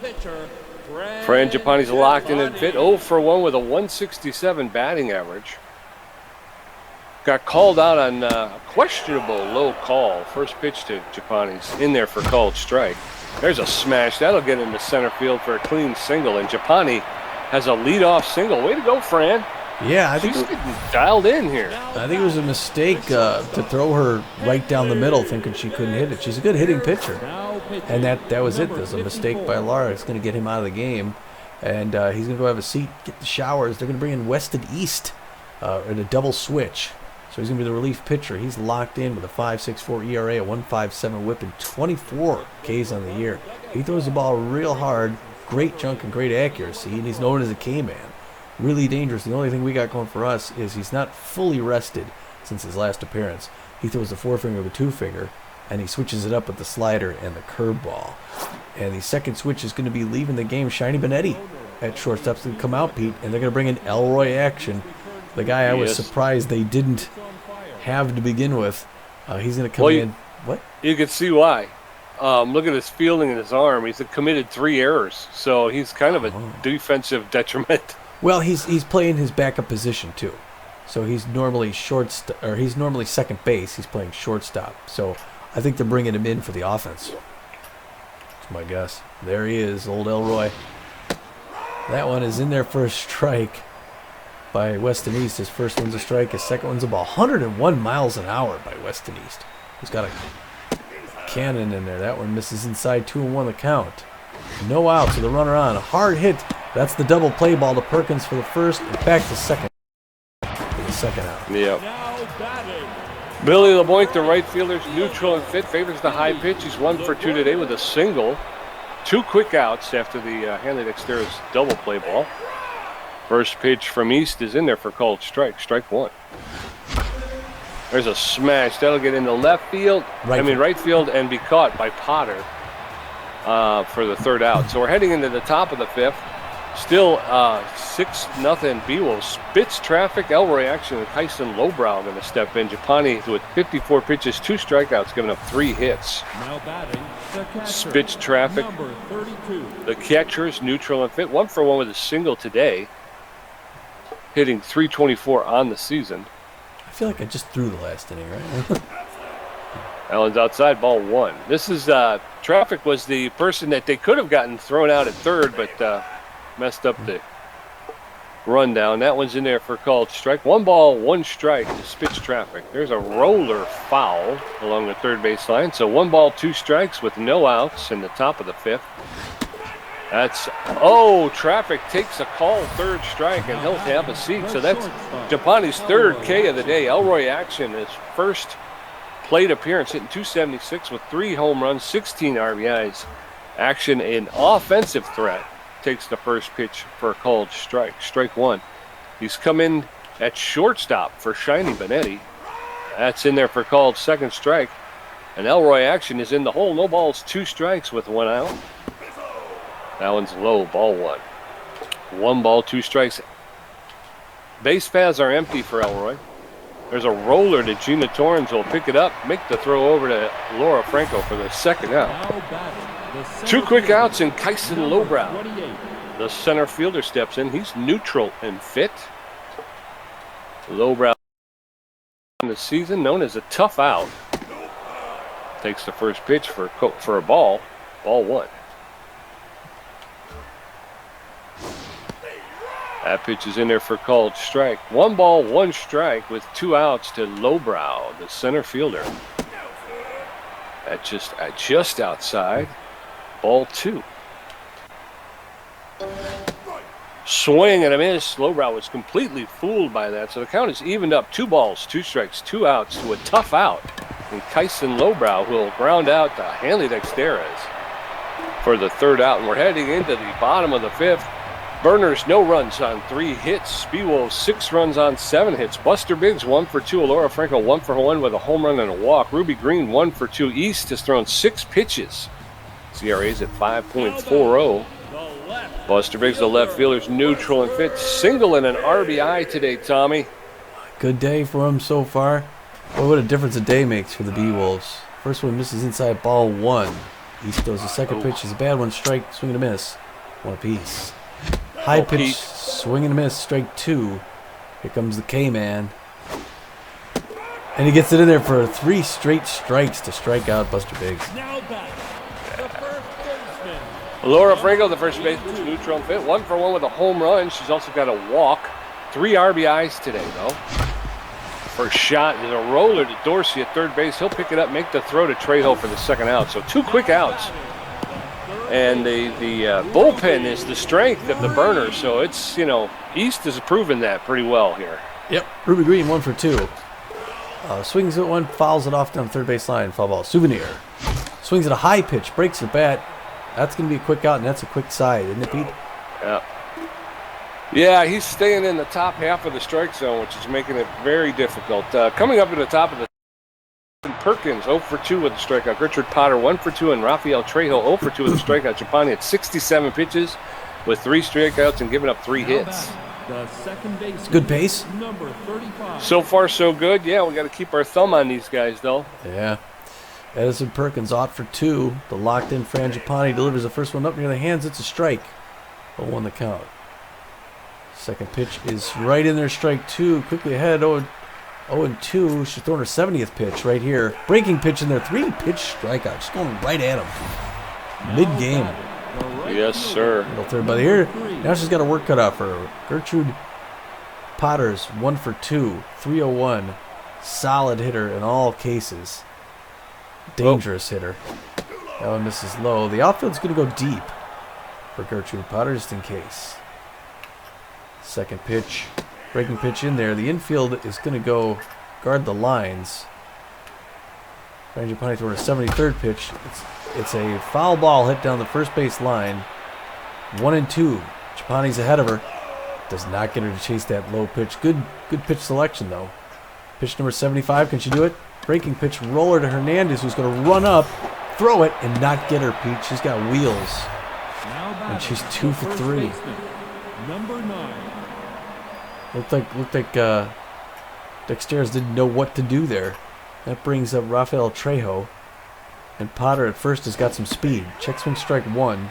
Fran Gipani's locked in and fit, 0 for 1 with a 167 batting average. Got called out on a questionable low call. First pitch to Gipani's in there for called strike. There's a smash. That'll get into center field for a clean single, and Gipani has a leadoff single. Way to go, Fran.
Yeah, I think
she's getting dialed in here.
I think it was a mistake to throw her right down the middle, thinking she couldn't hit it. She's a good hitting pitcher, and that was it. There's a mistake by Lara. It's going to get him out of the game, and he's going to go have a seat, get the showers. They're going to bring in Weston East in a double switch. So he's going to be the relief pitcher. He's locked in with a 5.64 ERA, a 1.57 whip, and 24 Ks on the year. He throws the ball real hard, great junk and great accuracy, and he's known as a K-man. Really dangerous. The only thing we got going for us is he's not fully rested since his last appearance. He throws the 4-finger with a 2-finger, and he switches it up with the slider and the curveball. And the second switch is going to be leaving the game Shiny Benetti at shortstop's going to come out, Pete, and they're going to bring in Elroy Action. The guy I was surprised they didn't have to begin with. He's going to come in. What?
You can see why. Look at his fielding in his arm. He's committed 3 errors, so he's kind of a defensive detriment.
Well, he's playing his backup position too, so he's normally he's normally second base. He's playing shortstop, so I think they're bringing him in for the offense. That's my guess. There he is, old Elroy. That one is in there for a strike by Weston East. His first one's a strike. His second one's a ball. 101 miles an hour by Weston East. He's got a cannon in there. That one misses inside, 2-1 the count. No out, so the runner on. A hard hit. That's the double play ball to Perkins for the first, and back to second for the second out.
Yep. Billy LeBoink, the right fielder's neutral and fit, favors the high pitch. He's 1 for 2 today with a single. 2 quick outs after the Hanley Dexter's double play ball. First pitch from East is in there for called strike. Strike 1. There's a smash. That'll get into left field. Right field, and be caught by Potter for the 3rd out. So we're heading into the top of the 5th. Still 6-0 Beewolves. Spits traffic. Elroy Action and Tyson Lowbrow going to step in. Gipani with 54 pitches, 2 strikeouts, giving up 3 hits.
Now batting, the catcher,
Spits traffic.
number 32.
The catcher's neutral and fit. 1 for 1 with a single today. Hitting .324 on the season.
I feel like I just threw the last inning, right?
Allen's outside, ball 1. This is traffic was the person that they could have gotten thrown out at third, but messed up the rundown. That one's in there for called strike. 1 ball, 1 strike to Spitz traffic. There's a roller foul along the third base line. So 1 ball, 2 strikes with no outs in the top of the 5th. That's, traffic takes a call, 3rd strike, and he'll have a seat. So that's Gipani's 3rd K of the day. Elroy Action, his first plate appearance, hitting .276 with 3 home runs, 16 RBIs. Action, an offensive threat, takes the first pitch for a called strike. Strike 1. He's come in at shortstop for Shiny Benetti. That's in there for called 2nd strike. And Elroy Action is in the hole. No balls, 2 strikes with 1 out. That one's low, ball 1. 1 ball, 2 strikes. Base paths are empty for Elroy. There's a roller to Gina Torrens who will pick it up, make the throw over to Laura Franco for the 2nd out. 2 quick outs and Kyson Lowbrow. The center fielder steps in. He's neutral and fit. Lowbrow in the season known as a tough out. Takes the first pitch for a ball. Ball 1. That pitch is in there for called strike. 1 ball, 1 strike with 2 outs to Lowbrow, the center fielder. At just outside. Ball 2. Swing and a miss. Lowbrow was completely fooled by that. So the count is evened up. 2 balls, 2 strikes, 2 outs to a tough out. And Kyson Lowbrow will ground out to Hanley Dexteres for the 3rd out. And we're heading into the bottom of the 5th. Burners, no runs on 3 hits. Beewolves, 6 runs on 7 hits. Buster Biggs, 1 for 2. Alora Franco, 1 for 1 with a home run and a walk. Ruby Green, 1 for 2. East has thrown 6 pitches. CRA's at 5.40. Buster Biggs, the left fielder's neutral and fit. Single and an RBI today, Tommy.
Good day for him so far. Boy, what a difference a day makes for the Beewolves. First one misses inside, ball 1. East throws the second pitch is a bad one, strike, swing and a miss. 1 apiece. High pitch, swing and a miss, strike 2. Here comes the K-Man. And he gets it in there for 3 straight strikes to strike out Buster Biggs.
Now back, the first baseman.
Laura Franco, the first baseman, neutral and fit. 1 for 1 with a home run. She's also got a walk. 3 RBIs today, though. First shot is a roller to Dorsey at third base. He'll pick it up, make the throw to Trejo for the 2nd out. So 2 quick outs. And the bullpen is the strength of the Burners. So it's, East has proven that pretty well here.
Yep. Ruby Green, 1 for 2. Swings at one, fouls it off down the third base line. Foul ball. Souvenir. Swings at a high pitch, breaks the bat. That's going to be a quick out, and that's a quick side, isn't it, Pete?
Yeah. Yeah, he's staying in the top half of the strike zone, which is making it very difficult. Coming up to the top of the Perkins, 0 for 2 with a strikeout. Gertrude Potter, 1 for 2, and Rafael Trejo, 0 for 2 with a strikeout. Gipani at 67 pitches with 3 strikeouts and giving up 3 hits.
The second base.
Good pace.
Number 35.
So far, so good. Yeah, we got to keep our thumb on these guys, though.
Yeah. Edison Perkins, 0 for 2. The locked-in Fran Gipani delivers the first one up near the hands. It's a strike. 0-1 the count. Second pitch is right in there, strike 2. Quickly ahead, 0-2. She's throwing her 70th pitch right here. Breaking pitch in there. 3-pitch strikeout. She's going right at him. Mid-game.
Yes, sir.
Middle third by the ear. Now she's got a work cut out for her. Gertrude Potter's 1 for 2. 301. Solid hitter in all cases. Dangerous hitter. That one misses low. The outfield's going to go deep for Gertrude Potter just in case. Second pitch. Breaking pitch in there. The infield is going to go guard the lines. Fran Gipani throwing a 73rd pitch. It's a foul ball hit down the first base line. 1-2. Gipani's ahead of her. Does not get her to chase that low pitch. Good pitch selection, though. Pitch number 75. Can she do it? Breaking pitch roller to Hernandez, who's going to run up, throw it, and not get her, Pete. She's got wheels. And she's 2 for 3.
Number 9.
Looked like Dexteres didn't know what to do there. That brings up Rafael Trejo. And Potter at first has got some speed. Check swing strike 1.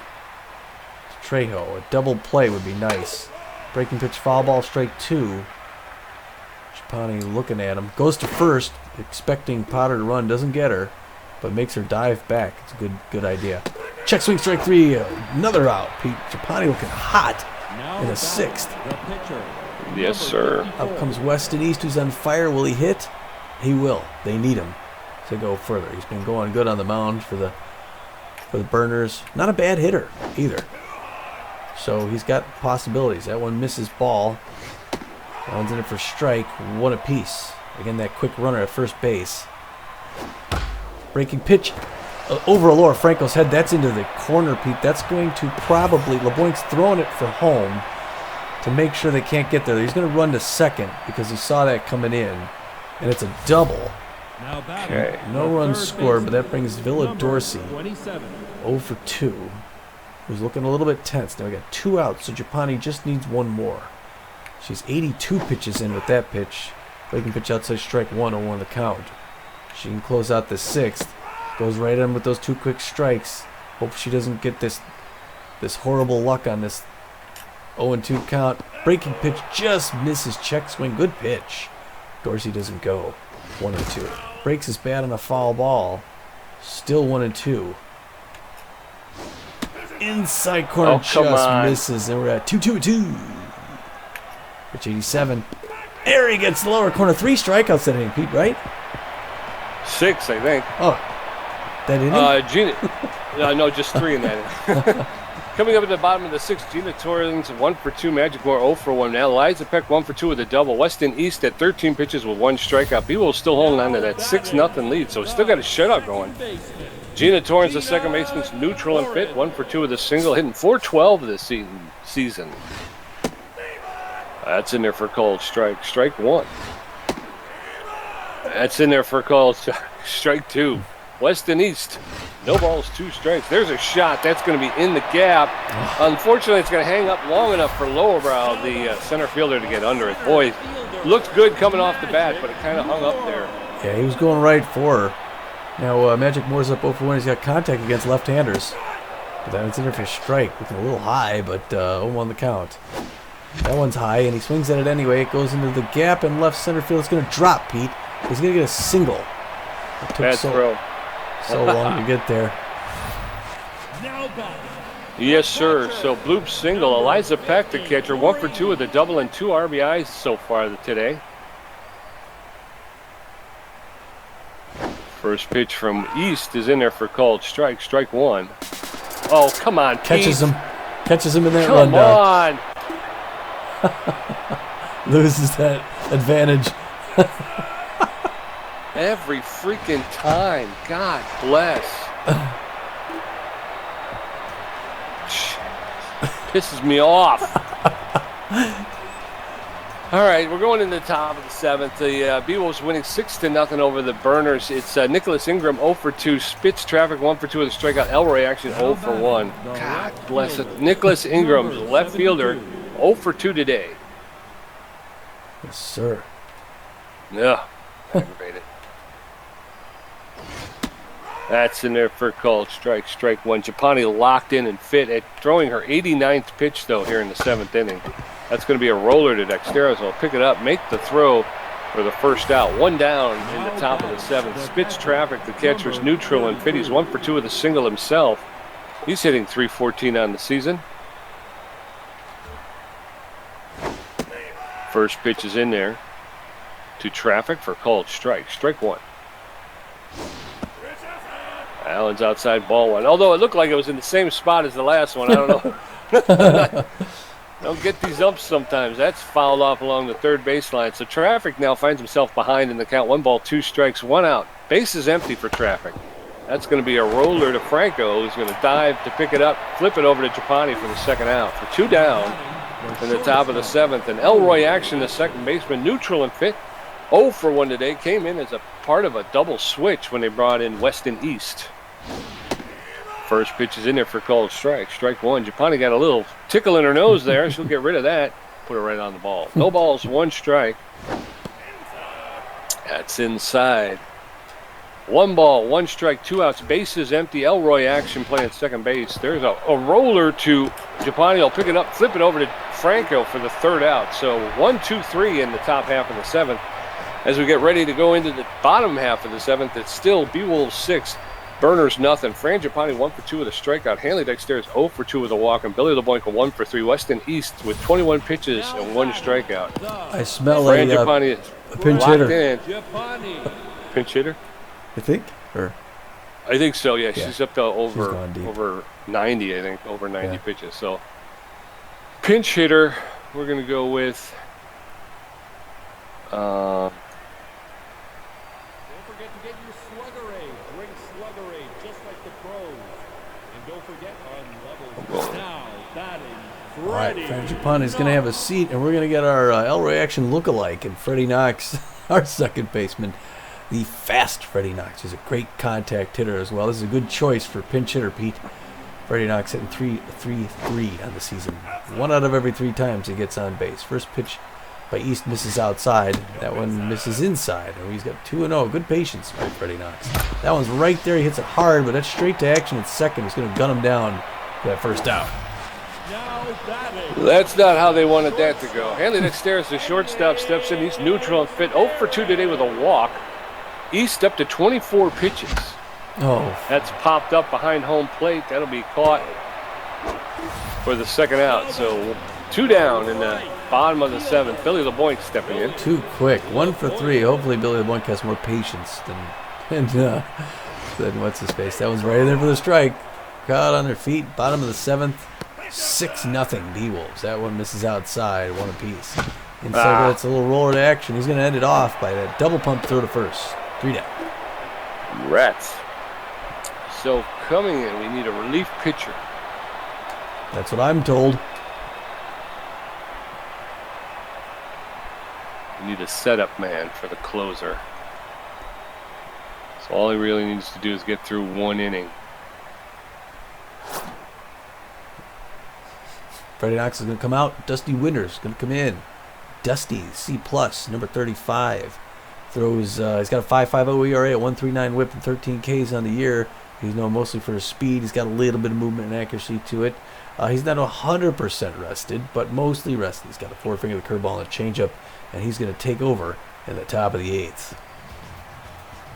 Trejo. A double play would be nice. Breaking pitch foul ball strike 2. Gipani looking at him. Goes to first, expecting Potter to run. Doesn't get her, but makes her dive back. It's a good idea. Check swing strike 3. Another out. Pete Gipani looking hot in the 6th.
The pitcher.
Yes, sir.
Up comes Weston East, who's on fire. Will he hit? He will. They need him to go further. He's been going good on the mound for the Burners. Not a bad hitter either. So he's got possibilities. That one misses ball. That one's in it for strike. 1 apiece. Again, that quick runner at first base. Breaking pitch over Alora Franco's head. That's into the corner, Pete. That's going to probably... LeBoinc's throwing it for home to make sure they can't get there. He's going to run to second because he saw that coming in. And it's a double.
Okay.
No runs scored, but that brings Villa Dorsey
27.
0 for 2. Who's looking a little bit tense. Now we got 2 outs, so Gipani just needs 1 more. She's 82 pitches in with that pitch. Breaking pitch outside strike 1, 0-1 the count. She can close out the 6th. Goes right in with those 2 quick strikes. Hope she doesn't get this horrible luck on this 0-2 count. Breaking pitch just misses. Check swing. Good pitch. Dorsey doesn't go. 1-2. Breaks his bat on a foul ball. Still 1-2. Inside corner just misses. And we're at 2-2-2. Pitch 87. There he gets the lower corner. 3 strikeouts that inning, Pete, right?
6, I think.
Oh. That inning?
No, just 3 in that inning. Coming up at the bottom of the 6th, Gina Torrens 1 for 2, Magic Moore 0 for 1 now. Liza Peck 1 for 2 with a double. Weston East at 13 pitches with 1 strikeout. Beewolves still holding on to that 6-0 lead, so still got a shutout going. Gina Torrens, the second baseman's neutral and fit, 1 for 2 with a single, hitting .412 this season. That's in there for called strike. Strike 1. That's in there for called strike 2. Weston East, no balls, 2 strikes. There's a shot. That's going to be in the gap. Unfortunately, it's going to hang up long enough for Lowerbrow, the center fielder, to get under it. Boy, looked good coming off the bat, but it kind of hung up there.
Yeah, he was going right for her. Now, Magic Moore's up 0 for 1. He's got contact against left-handers. But that one's in there for a strike. Looking a little high, but 0-1 the count. That one's high, and he swings at it anyway. It goes into the gap, and left center field. It's going to drop, Pete. He's going to get a single. It took
Bad throw.
So long to get there.
Yes, sir. So bloop single. Eliza Peck, the catcher, 1 for 2 with a double and 2 RBIs so far today. First pitch from East is in there for called strike. Strike 1. Oh, come on, Pete.
Catches him in that
Come
rundown.
on.
Loses that advantage.
Every freaking time. God bless. Pisses me off. All right, we're going into the top of the 7th. The Beewolves winning 6-0 over the Burners. It's Nicholas Ingram 0 for 2. Spits traffic 1 for 2 with a strikeout. Elroy action 0 for 1. God bless it. Nicholas Ingram, left fielder, 0 for 2 today.
Yes, sir.
Yeah, aggravated. That's in there for called strike. Strike 1. Gipani locked in and fit at throwing her 89th pitch, though, here in the 7th inning. That's going to be a roller to Dexteros. Will pick it up, make the throw for the first out. 1 down in the top of the 7th. Spits traffic. The catcher's neutral and fit. He's 1 for 2 with a single himself. He's hitting .314 on the season. First pitch is in there to traffic for called strike. Strike 1. Allen's outside, ball 1. Although it looked like it was in the same spot as the last one. I don't know. Don't get these umps sometimes. That's fouled off along the third baseline. So Traffic now finds himself behind in the count. 1 ball, 2 strikes, 1 out. Base is empty for Traffic. That's going to be a roller to Franco, who's going to dive to pick it up, flip it over to Gipani for the second out. For 2 down in the top of the 7th. And Elroy action, the second baseman, neutral and fit. 0 for 1 today. Came in as a part of a double switch when they brought in Weston East. First pitch is in there for called strike. Strike 1. Gipani got a little tickle in her nose there. She'll get rid of that. Put her right on the ball. No balls, 1 strike. That's inside. 1 ball, 1 strike, 2 outs. Base is empty. Elroy action playing second base. There's a roller to Gipani. He'll pick it up, flip it over to Franco for the third out. So 1, 2, 3 in the top half of the 7th. As we get ready to go into the bottom half of the 7th, it's still Beewolves 6, Burners nothing. Fran Gipani 1 for 2 with a strikeout. Hanley Dexteros 0 for 2 with a walk. And Billy LeBoinka 1 for 3. Weston East with 21 pitches and 1 strikeout.
I smell
Fran
a
Gipani
pinch
locked
hitter.
in. Pinch hitter?
I think? Or
I think so, yeah. She's up to over 90, I think. Over 90 pitches. So pinch hitter, we're going to go with...
Don't forget to get your Slugger Aid. Drink Slugger Aid just like the pros. And don't forget on levels now batting
all right,
Freddie.
Fran Gipani's going to have a seat, and we're going to get our Elroy action lookalike, and Freddie Knox, our second baseman, the fast Freddie Knox. He's a great contact hitter as well. This is a good choice for pinch hitter, Pete. Freddie Knox hitting 3-3 on the season. 1 out of every 3 times he gets on base. First pitch by East misses outside. That one misses inside. And he's got 2-0. Good patience by Freddie Knox. That one's right there. He hits it hard, but that's straight to action at second. He's going to gun him down for that first out.
That's not how they wanted that to go. Hanley Dexteros, the shortstop, steps in. He's neutral and fit. 0 for 2 today with a walk. East up to 24 pitches.
Oh.
That's popped up behind home plate. That'll be caught for the second out. So 2 down in the bottom of the 7th. Billy LeBoink stepping in.
Too quick. 1 for 3. Hopefully Billy LeBoink has more patience than what's his face. That one's right in there for the strike. Caught on their feet. Bottom of the 7th. 6-0 Beewolves. That one misses outside, one apiece. Inside, it's a little roller to action. He's going to end it off by that double pump throw to first. 3 down.
Rats. So coming in, we need a relief pitcher.
That's what I'm told.
We need a setup man for the closer. So all he really needs to do is get through 1 inning.
Freddie Knox is going to come out. Dusty Winters is going to come in. Dusty, C+, number 35. Throws, he's got a 5.50 ERA, a 1.39 whip, and 13 Ks on the year. He's known mostly for his speed. He's got a little bit of movement and accuracy to it. He's not 100% rested, but mostly rested. He's got a 4-finger, the curveball, and a changeup, and he's going to take over in the top of the 8th.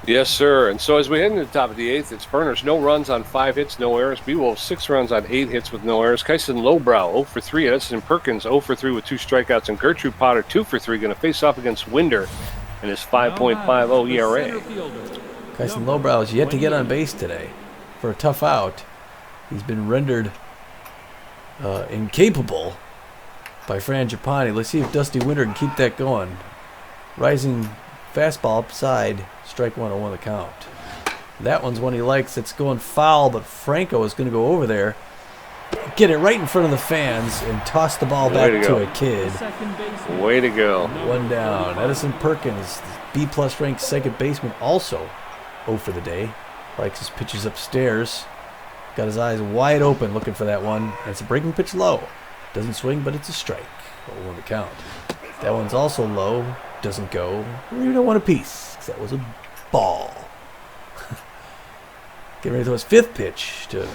Yes, sir. And so as we head into the top of the 8th, it's Burners, no runs on 5 hits, no errors. Beewolves, 6 runs on 8 hits with no errors. Kyson Lowbrow, 0 for 3. Edison Perkins, 0 for 3 with 2 strikeouts. And Gertrude Potter, 2 for 3, going to face off against Winder in his 5.50 ERA.
Kyson Lowbrow is yet to get on base today for a tough out. He's been rendered incapable by Fran Gipani. Let's see if Dusty Winder can keep that going. Rising fastball upside, strike 1 on the count. That one's one he likes. It's going foul, but Franco is going to go over there, get it right in front of the fans, and toss the ball back to a kid.
Way to go.
1 down. Edison Perkins, B+ ranked second baseman, also 0 for the day. Likes his pitches upstairs. Got his eyes wide open looking for that one. And it's a breaking pitch low. Doesn't swing, but it's a strike. 0 on the count. That one's also low. Doesn't go. You don't want a piece. That was a ball. Getting ready to throw his 5th pitch to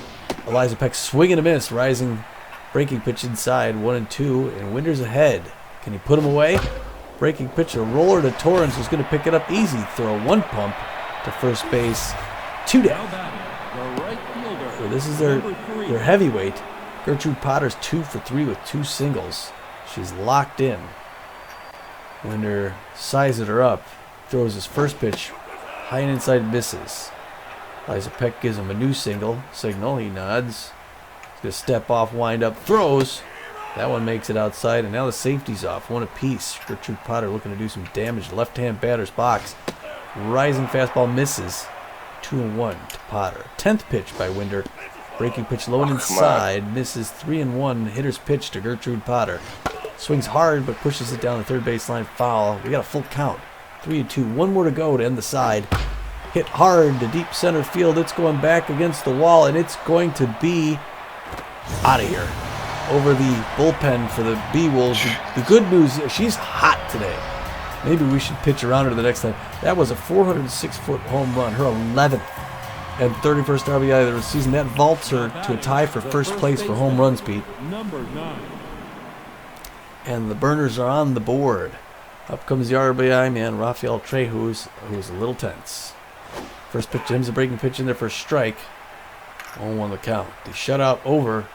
Eliza Peck. Swing and a miss. Rising breaking pitch inside. 1-2. And Winder's ahead. Can he put him away? Breaking pitch. A roller to Torrance, who's going to pick it up easy. Throw 1 pump to first base. 2 down. So this is their heavyweight. Gertrude Potter's 2 for 3 with 2 singles. She's locked in. Winder sizes her up. Throws his first pitch. High and inside, misses. Eliza Peck gives him a new signal. He nods. He's going to step off, wind up, throws. That one makes it outside, and now the safety's off. 1 apiece. Gertrude Potter looking to do some damage. Left-hand batter's box. Rising fastball misses. 2-1 to Potter. 10th pitch by Winder. Breaking pitch low and inside. Misses. 3-1. Hitter's pitch to Gertrude Potter. Swings hard, but pushes it down the third baseline. Foul. We got a full count. 3-2. 1 more to go to end the side. Hit hard to deep center field. It's going back against the wall, and it's going to be out of here. Over the bullpen for the Beewolves. The good news is she's hot today. Maybe we should pitch around her the next time. That was a 406-foot home run, her 11th and 31st RBI of the season. That vaults her to a tie for first place for home runs, Pete. And the Burners are on the board. Up comes the RBI man, Rafael Trejo, who's a little tense. First pitch to him's a breaking pitch in there for a strike. 0-1 the count. The shutout over.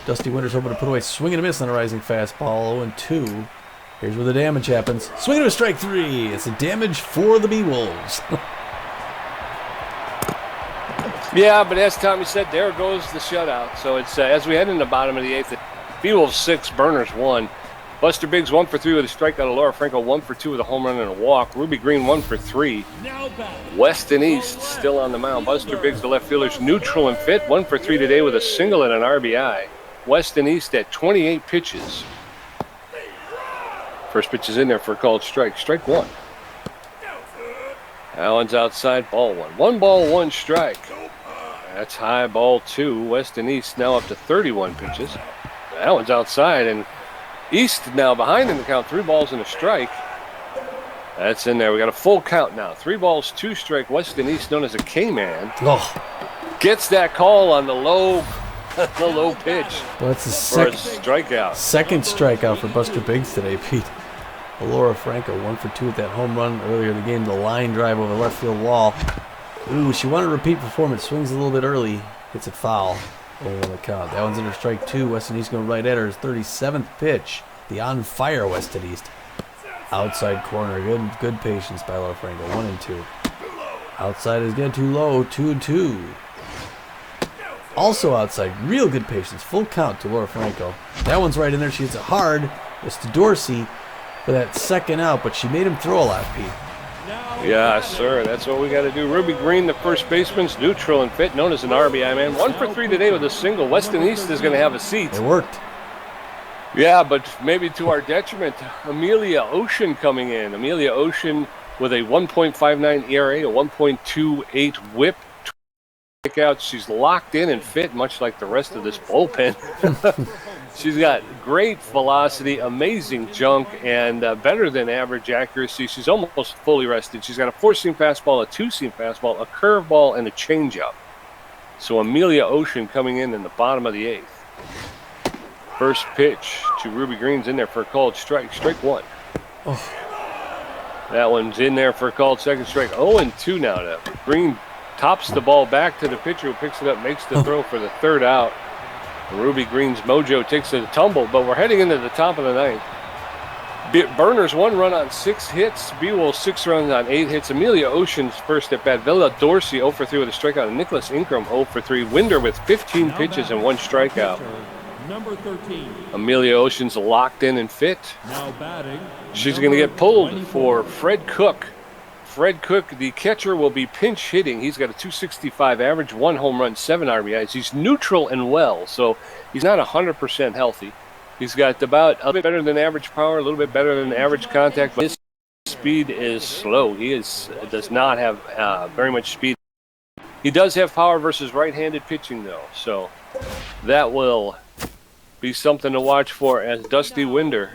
Dusty Winters hoping to put away swing and a miss on a rising fastball. 0-2. Here's where the damage happens. Swing and a strike 3. It's a damage for the Beewolves.
Yeah, but as Tommy said, there goes the shutout. So it's as we head in the bottom of the 8th, Beewolves 6, Burners 1. Buster Biggs 1 for 3 with a strikeout. Laura Franco 1 for 2 with a home run and a walk. Ruby Green 1 for 3. West and East still on the mound. Buster Biggs, the left fielder's neutral and fit. 1 for 3 today with a single and an RBI. West and East at 28 pitches. First pitch is in there for a called strike. Strike 1. That one's outside. Ball 1. 1 ball, 1 strike. That's high, ball 2. West and East now up to 31 pitches. That one's outside, and East now behind in the count. 3 balls and a strike. That's in there. We got a full count now. 3 balls, 2 strike. West and East, known as a K-man, gets that call on the low pitch.
Well, that's the second strikeout for Buster Biggs today, Pete. Laura Franco 1 for 2 with that home run earlier in the game. The line drive over the left field wall. Ooh, she wanted a repeat performance. Swings a little bit early. Gets it foul. 0-1 the count. That one's under strike 2. West and East going right at her. His 37th pitch. The on fire West and East. Outside corner. Good patience by Laura Franco. 1-2. Outside is getting too low. 2-2. Also outside. Real good patience. Full count to Laura Franco. That one's right in there. She hits it hard. It's to Dorsey for that second out, but she made him throw a lot, Pete.
Yeah, sir. That's what we got to do. Ruby Green, the first baseman's neutral and fit, known as an RBI man. 1 for 3 today with a single. Weston East is going to have a seat.
It worked.
Yeah, but maybe to our detriment. Amelia Ocean coming in. Amelia Ocean with a 1.59 ERA, a 1.28 whip. Strikeouts. She's locked in and fit, much like the rest of this bullpen. She's got great velocity, amazing junk, and better than average accuracy. She's almost fully rested. She's got a 4-seam fastball, a 2-seam fastball, a curveball, and a changeup. So Amelia Ocean coming in the bottom of the 8th. First pitch to Ruby Green's in there for a called strike. Strike 1. Oh. That one's in there for a called second strike. 0-2 now to Green. Tops the ball back to the pitcher who picks it up, makes the throw for the 3rd out. Ruby Green's mojo takes a tumble, but we're heading into the top of the 9th. Burners 1 run on 6 hits. Beewolves 6 runs on 8 hits. Amelia Ocean's first at bat. Villa Dorsey 0 for 3 with a strikeout. And Nicholas Ingram 0 for 3. Winder with 15 pitches and 1 strikeout.
Number 13.
Amelia Ocean's locked in and fit.
Now batting.
She's going to get pulled for Fred Cook. Fred Cook, the catcher, will be pinch hitting. He's got a 265 average, 1 home run, 7 RBIs. He's neutral and well, so he's not 100% healthy. He's got about a bit better than average power, a little bit better than average contact, but his speed is slow. He does not have very much speed. He does have power versus right-handed pitching, though, so that will be something to watch for as Dusty Winder.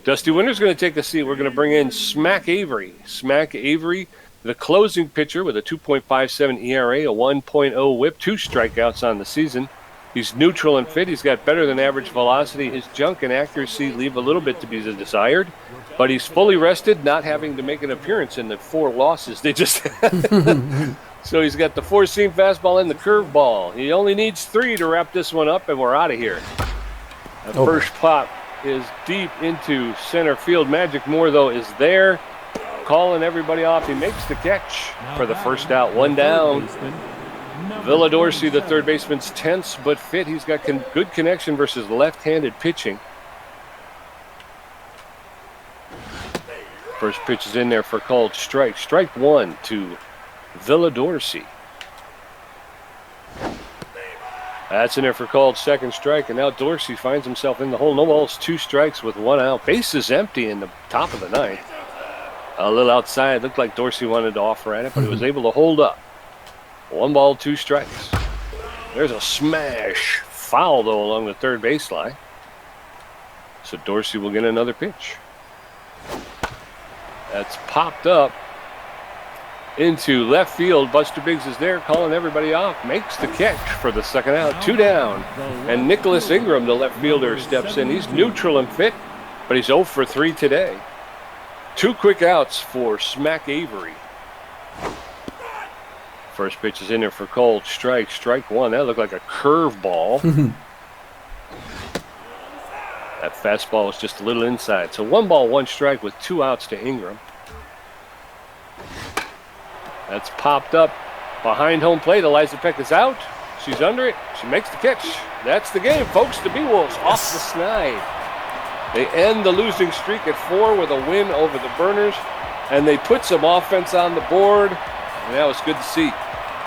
Dusty Winder's going to take a seat. We're going to bring in Smack Avery. Smack Avery, the closing pitcher with a 2.57 ERA, a 1.0 whip, 2 strikeouts on the season. He's neutral and fit. He's got better than average velocity. His junk and accuracy leave a little bit to be desired, but he's fully rested, not having to make an appearance in the 4 losses they just had. So he's got the 4-seam fastball and the curveball. He only needs 3 to wrap this one up, and we're out of here. The first pop is deep into center field. Magic Moore, though, is there, calling everybody off. He makes the catch for the first out. 1 down. Villa Dorsey, the third baseman's tense but fit. He's got good connection versus left-handed pitching. First pitch is in there for called strike. Strike 1 to Villa Dorsey. That's in there for called second strike, and now Dorsey finds himself in the hole. No balls, 2 strikes with 1 out. Base is empty in the top of the 9th. A little outside. Looked like Dorsey wanted to offer at it, but he was able to hold up. 1 ball, 2 strikes. There's a smash. Foul, though, along the third baseline. So Dorsey will get another pitch. That's popped up into left field. Buster Biggs is there, calling everybody off. Makes the catch for the second out. 2 down. And Nicholas Ingram, the left fielder, steps in. He's neutral and fit, but he's 0 for 3 today. 2 quick outs for Smack Avery. First pitch is in there for called strike. Strike 1. That looked like a curveball. That fastball was just a little inside. So 1 ball, 1 strike with 2 outs to Ingram. That's popped up behind home plate. Eliza Peck is out. She's under it. She makes the catch. That's the game, folks. The Beewolves off the snide. They end the losing streak at 4 with a win over the Burners, and they put some offense on the board, and that was good to see.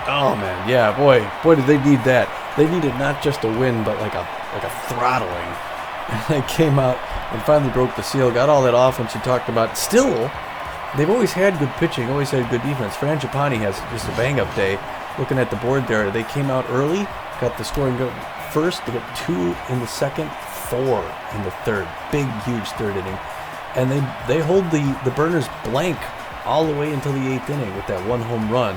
Oh man, yeah, boy, did they need that. They needed not just a win, but like a throttling. And they came out and finally broke the seal. Got all that offense you talked about. Still, they've always had good pitching, always had good defense. Fran Gipani has just a bang-up day. Looking at the board there, they came out early, got the scoring go first. They got 2 in the second, 4 in the third. Big, huge third inning. And they hold the Burners blank all the way until the 8th inning with that 1 home run.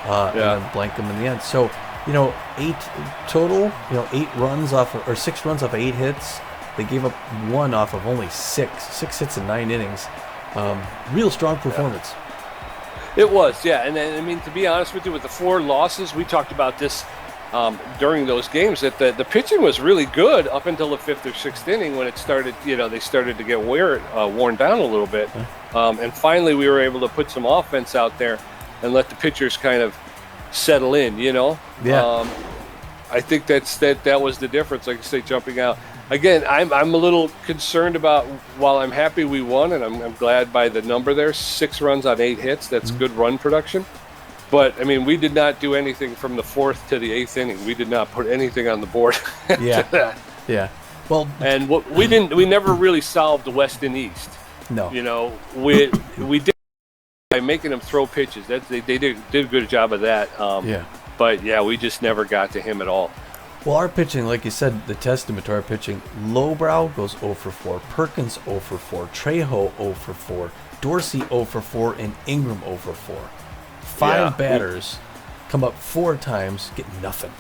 And then blank them in the end. So, 8 total, 8 runs off, or 6 runs off of 8 hits. They gave up 1 off of only 6 hits in 9 innings. Real strong performance.
It was, yeah. And I mean, to be honest with you, with the 4 losses, we talked about this during those games, that the pitching was really good up until the 5th or 6th inning when it started, they started to get worn down a little bit. And finally we were able to put some offense out there and let the pitchers kind of settle in,
Yeah.
I think that was the difference. Like I say, jumping out again. I'm a little concerned about. While I'm happy we won, and I'm glad by the number there. 6 runs on 8 hits. That's good run production. But I mean, we did not do anything from the 4th to the 8th inning. We did not put anything on the board.
Yeah. Yeah. Well,
and what we never really solved the West and East.
No.
We did by making them throw pitches. They did a good job of that.
Yeah.
But yeah, we just never got to him at all.
Well, our pitching, like you said, the testament to our pitching, Lowbrow goes 0 for 4, Perkins 0 for 4, Trejo 0 for 4, Dorsey 0 for 4, and Ingram 0 for 4. 5 batters come up 4 times, get nothing.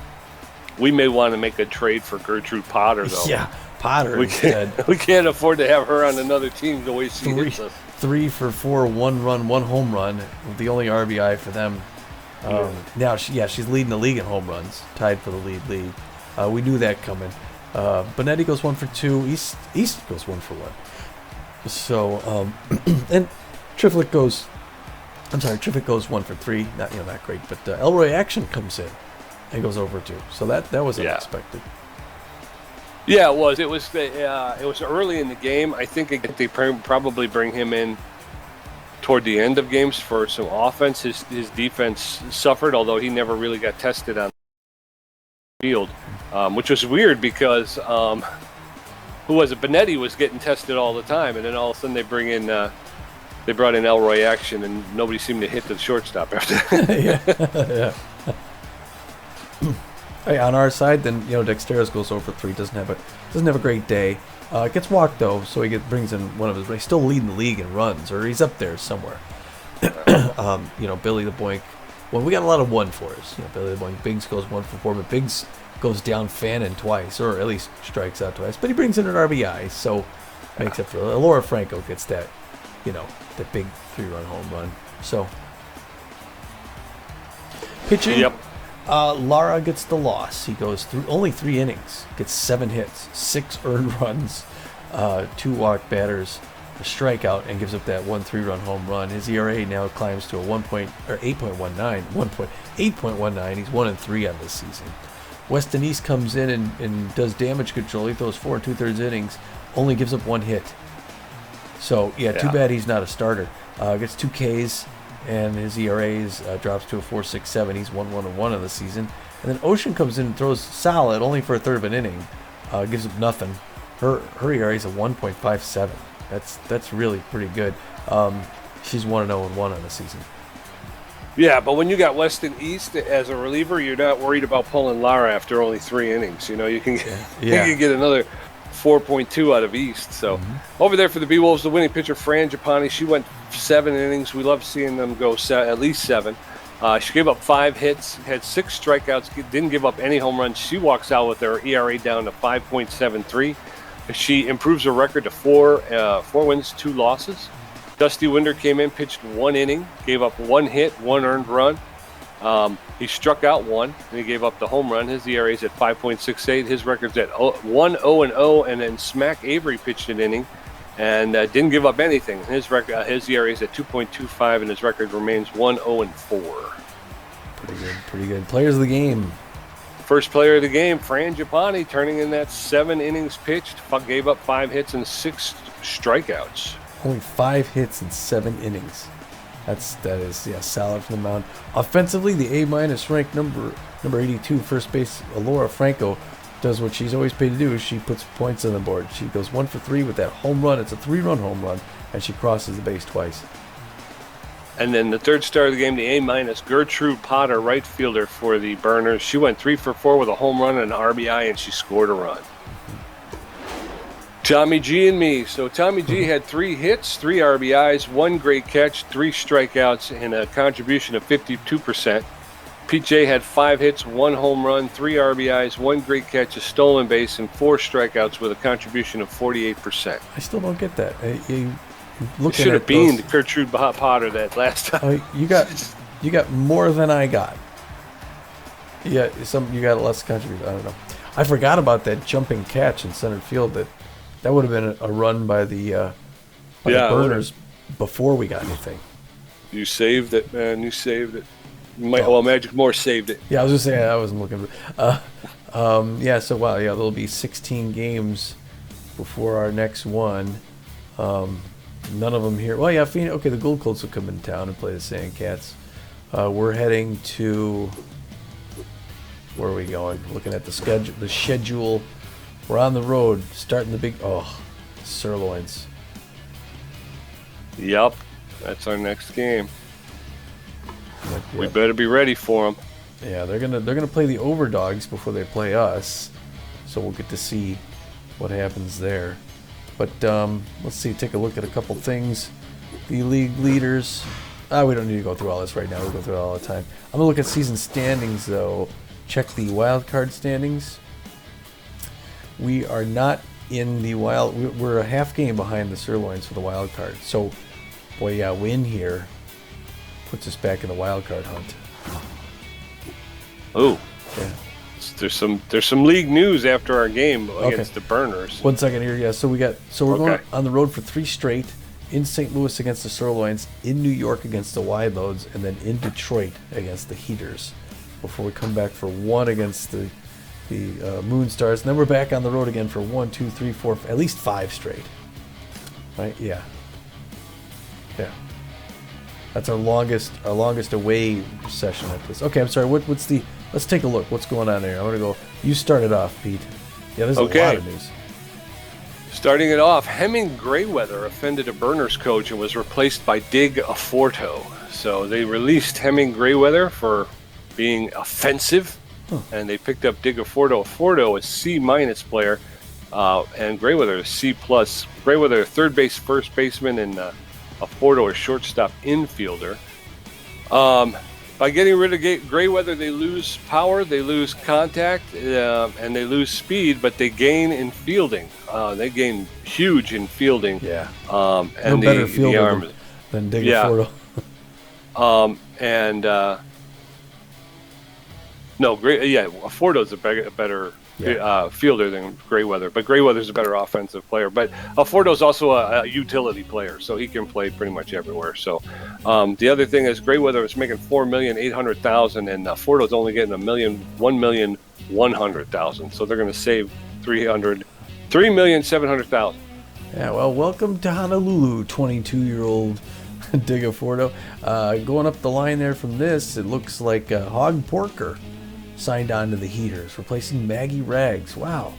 We may want to make a trade for Gertrude Potter, though.
Yeah, Potter instead.
We can't afford to have her on another team the way she hits us.
3 for 4, 1 run, 1 home run, the only RBI for them. Now, she's leading the league in home runs, tied for the lead. We knew that coming. Benetti goes 1 for 2. East goes 1 for 1. So, and Triffitt goes 1 for 3. Not great, but Elroy Action comes in and goes over 2. So that was unexpected.
Yeah, it was. It was early in the game. I think they probably bring him in toward the end of games for some offense. His defense suffered, although he never really got tested on the field, which was weird because who was it? Benetti was getting tested all the time, and then all of a sudden they brought in Elroy Action, and nobody seemed to hit the shortstop after that.
Hey, on our side, then Dexteros goes over 3. Doesn't have a great day. Gets walked though, so he brings in one of his. He's still leading the league in runs, or he's up there somewhere. Billy the Boink. Well, we got a lot of 1-4s. Billy the Boink. Biggs goes 1 for 4, but Biggs goes down Fannin twice, or at least strikes out twice. But he brings in an RBI, so makes up for it. Laura Franco gets that, that big 3-run home run. So pitching.
Yep.
Lara gets the loss. He goes through only 3 innings, gets 7 hits, 6 earned runs, 2 walk batters, a strikeout, and gives up that 1 3-run home run. His ERA now climbs to a 8.19. He's 1-3 on this season. West and East comes in and does damage control. He throws 4 2/3 innings, only gives up 1 hit. So too bad he's not a starter. Gets 2 Ks. And his ERA drops to a 4.67. He's 1-1-1 on the season. And then Ocean comes in and throws solid, only for a third of an inning. Gives up nothing. Her ERA is a 1.57. That's really pretty good. She's 1-0-1 on the season.
Yeah, but when you got West and East as a reliever, you're not worried about pulling Lara after only 3 innings. You can get another 4.2 out of East. So over there for the Beewolves, the winning pitcher Fran Gipani, she went 7 innings. We love seeing them go at least 7. She gave up 5 hits, had 6 strikeouts, didn't give up any home runs. She walks out with her ERA down to 5.73. She improves her record to 4 wins, 2 losses. Dusty Winder came in, pitched 1 inning, gave up 1 hit, 1 earned run. He struck out 1, and he gave up the home run. His ERA is at 5.68. His record's at 1-0-0, and then Smack Avery pitched an inning and didn't give up anything. His ERA is at 2.25, and his record remains 1-0-4.
Pretty good. Players of the game.
First player of the game, Fran Gipani, turning in that 7 innings pitched, gave up 5 hits and 6 strikeouts.
Only 5 hits in 7 innings. That is solid from the mound. Offensively, the A- ranked number 82 first base Laura Franco does what she's always paid to do. She puts points on the board. She goes 1 for 3 with that home run. It's a 3-run home run, and she crosses the base twice.
And then the third star of the game, the A-, Gertrude Potter, right fielder for the Burners. She went 3 for 4 with a home run and an RBI, and she scored a run. Tommy G and me. So Tommy G had 3 hits, 3 RBIs, 1 great catch, 3 strikeouts, and a contribution of 52%. Pete J had 5 hits, 1 home run, 3 RBIs, 1 great catch, a stolen base, and 4 strikeouts with a contribution of 48%.
I still don't get that.
You should have beamed Gertrude Potter that last time.
You got more than I got. Yeah, you got less contribution. I don't know. I forgot about that jumping catch in center field. That would have been a run by the Burners before we got anything.
You saved it, man. You saved it. Magic Moore saved it.
Yeah, I was just saying I wasn't looking. So wow, there'll be 16 games before our next one. None of them here. Well, yeah, Phoenix. Okay, the Gold Coats will come in town and play the Sandcats. We're heading to. Where are we going? Looking at the schedule. The schedule. We're on the road, starting the big. Sirloins.
Yep, that's our next game.
Yep.
We better be ready for them.
Yeah, they're gonna play the Overdogs before they play us, so we'll get to see what happens there. But let's see, take a look at a couple things. The league leaders. We don't need to go through all this right now. We'll go through it all the time. I'm gonna look at season standings though. Check the wild card standings. We are not in the wild. We're a half game behind the Sirloins for the wild card. So, boy, win here puts us back in the wild card hunt.
Oh,
yeah.
There's some league news after our game against the Burners.
1 second here. Yeah, so we're going on the road for 3 straight. In St. Louis against the Sirloins, in New York against the Wide Loads, and then in Detroit against the Heaters. Before we come back for 1 against the Moon Stars, and then we're back on the road again for 1, 2, 3, 4, at least 5 straight. Right? Yeah. That's our longest away session at this. Okay, I'm sorry. What's the? Let's take a look. What's going on there? I'm gonna go. You start it off, Pete. Yeah, there's a lot of news.
Starting it off, Hemming Grayweather offended a Burners coach and was replaced by Dig Aforto. So they released Hemming Grayweather for being offensive. And they picked up Dig Aforto. Aforto, a C- player, and Grayweather, a C+. Grayweather, third base, first baseman, and Aforto, a shortstop infielder. By getting rid of Grayweather, they lose power, they lose contact, and they lose speed, but they gain in fielding. They gain huge in fielding.
Yeah.
And
no better fielder than Dig Aforto. Aforto's a better fielder than Grayweather, but Grayweather's a better offensive player. But Aforto's also a utility player, so he can play pretty much everywhere. So the other thing is Grayweather is making $4,800,000, and Aforto's only getting $1,100,000. So they're going to save $3,700,000. Yeah, well, welcome to Honolulu, 22-year-old Dig Aforto. Going up the line there from this, it looks like Hog Porker signed on to the Heaters, replacing Maggie Rags. Wow,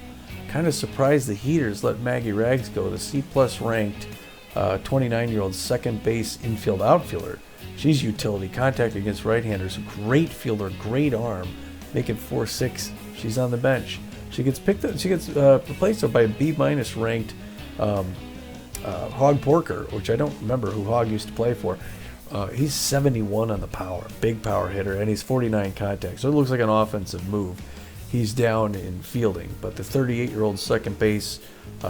kind of surprised the Heaters let Maggie Rags go. The C+ ranked 29-year-old second base infield outfielder. She's utility, contact against right-handers, great fielder, great arm, making 4.6. She's on the bench. She gets replaced by a B- ranked Hog Porker, which I don't remember who Hog used to play for. He's 71 on the power, big power hitter, and he's 49 contact. So it looks like an offensive move. He's down in fielding, but the 38-year-old second base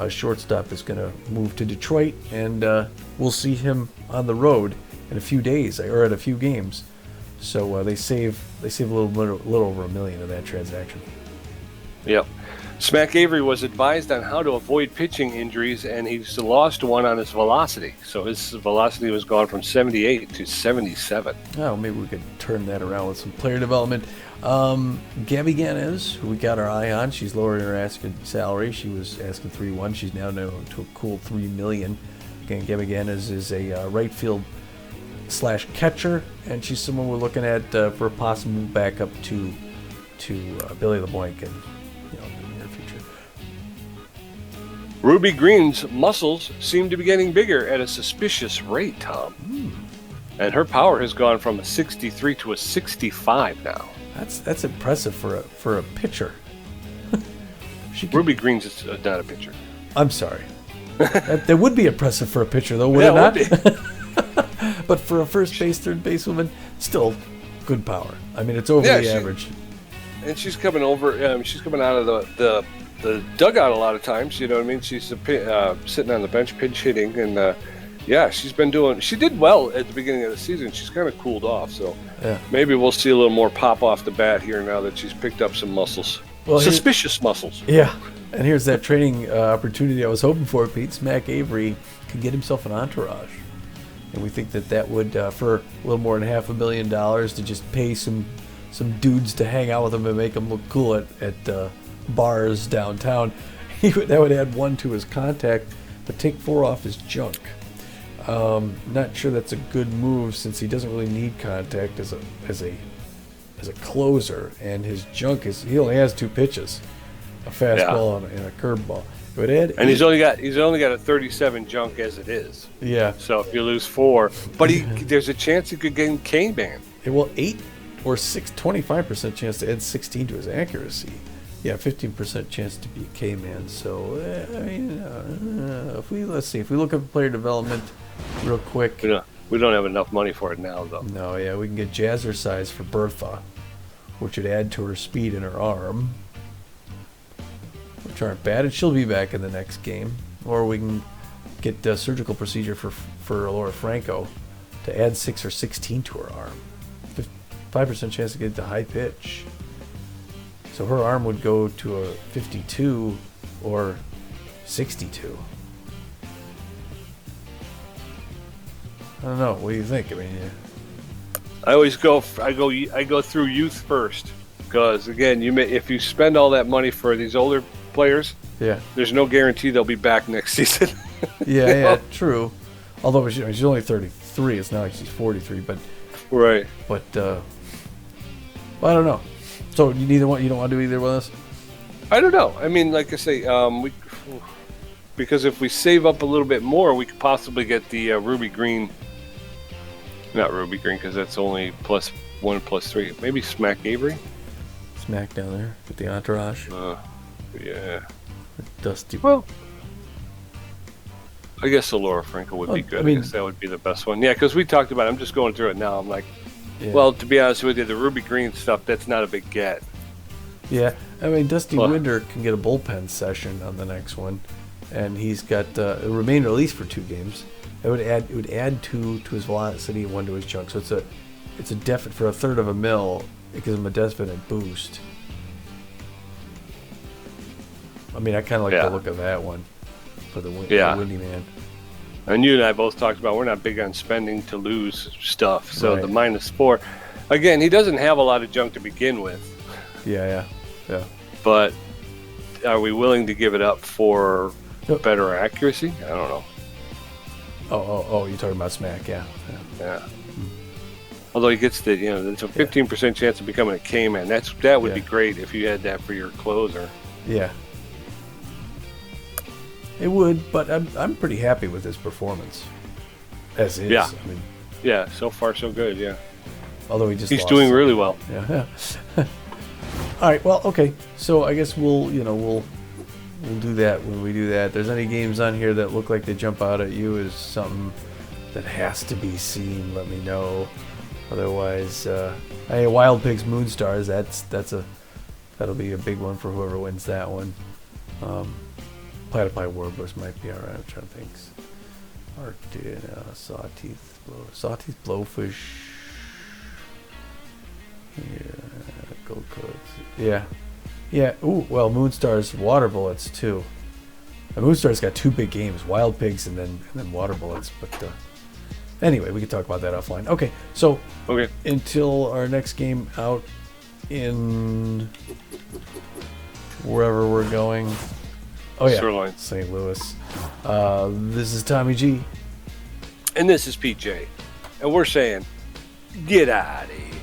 shortstop is going to move to Detroit, and we'll see him on the road in a few days or at a few games. So they save a little over $1 million in that transaction.
Yep. Smack Avery was advised on how to avoid pitching injuries, and he's lost one on his velocity. So his velocity was gone from 78 to 77.
Oh, maybe we could turn that around with some player development. Gabby Ganez, who we got our eye on, she's lowering her asking salary. She was asking 3.1. She's now down to a cool $3 million. Again, Gabby Ganez is a right field / catcher, and she's someone we're looking at for a possible backup to Billy LeBlanc in the near future.
Ruby Green's muscles seem to be getting bigger at a suspicious rate, Tom. And her power has gone from a 63 to a 65 now.
That's impressive for a pitcher.
Ruby Green's is not a pitcher.
I'm sorry. That would be impressive for a pitcher, though, would it not?
Would be.
But for a first base, third basewoman, still good power. I mean, it's over the average.
And she's coming over. She's coming out of the dugout a lot of times. You know what I mean? She's sitting on the bench, pinch hitting, and she's been doing. She did well at the beginning of the season. She's kind of cooled off, so maybe we'll see a little more pop off the bat here now that she's picked up some muscles. Well, suspicious muscles.
Yeah, and here's that training opportunity I was hoping for. Pete Smack Avery could get himself an entourage. And we think that would, for a little more than $500,000, to just pay some some dudes to hang out with him and make him look cool at bars downtown. That would add 1 to his contact, but take 4 off his junk. Not sure that's a good move since he doesn't really need contact as a closer, and his junk he only has 2 pitches, a fastball and a curveball. It would add
and he's only got a 37 junk as it is.
Yeah.
So if you lose 4, but there's a chance he could get K-man.
Well, 8 or 6, 25% chance to add 16 to his accuracy. Yeah, 15% chance to be a K-man. So I mean, let's see if we look up player development real quick.
We don't have enough money for it now, though.
No, yeah, we can get Jazzercise for Bertha, which would add to her speed and her arm, which aren't bad, and she'll be back in the next game. Or we can get a surgical procedure for Laura Franco to add 6 or 16 to her arm. 5% chance to get the high pitch. So her arm would go to a 52 or 62. I don't know. What do you think? I mean,
I always go through youth first, because again, if you spend all that money for these older players,
yeah,
there's no guarantee they'll be back next season.
yeah, true. Although she's only 33, it's not like she's 43, but
right.
But I don't know. So you don't want to do either one of us?
I don't know. I mean, like I say, because if we save up a little bit more, we could possibly get the ruby green. Not ruby green, because that's only +1, +3. Maybe Smack Avery.
Smack down there with the entourage.
Yeah.
Dusty.
Well, I guess the Laura Franco would be good. I guess that would be the best one. Yeah, because we talked about it. I'm just going through it now. I'm like, well, to be honest with you, the ruby green stuff, that's not a big get.
Yeah, I mean, Dusty Winder can get a bullpen session on the next one, and he's got a remainder release for 2 games. It would add 2 to his velocity and 1 to his junk. So it's a definite for a third of a mil. It gives him a definite boost. I mean, I kind of like the look of that one for the Windy Man.
And you and I both talked about we're not big on spending to lose stuff. So the -4, again, he doesn't have a lot of junk to begin with.
Yeah.
But are we willing to give it up for better accuracy? I don't know.
Oh, you're talking about Smack, yeah.
Although he gets there's a 15% chance of becoming a K-man. That would be great if you had that for your closer.
Yeah. It would, but I'm pretty happy with his performance as is.
Yeah.
I mean,
yeah, so far so good, yeah.
Although he's
doing really well.
Yeah. All right, well, okay. So I guess we'll do that when we do that. If there's any games on here that look like they jump out at you as something that has to be seen, let me know. Otherwise, Wild Pigs Moonstars, that'll be a big one for whoever wins that one. Platypi Warblers might be alright. I'm trying to think. Sawtooth Blowfish. Yeah, Gold Coats. Yeah. Ooh, well, Moonstar's Water Bullets too. And Moonstar's got 2 big games: Wild Pigs and then Water Bullets. But anyway, we can talk about that offline. Okay, so until our next game out in wherever we're going. Oh yeah,
Sirloin.
St. Louis. This is Tommy G.
And this is PJ. And we're saying, get out of here.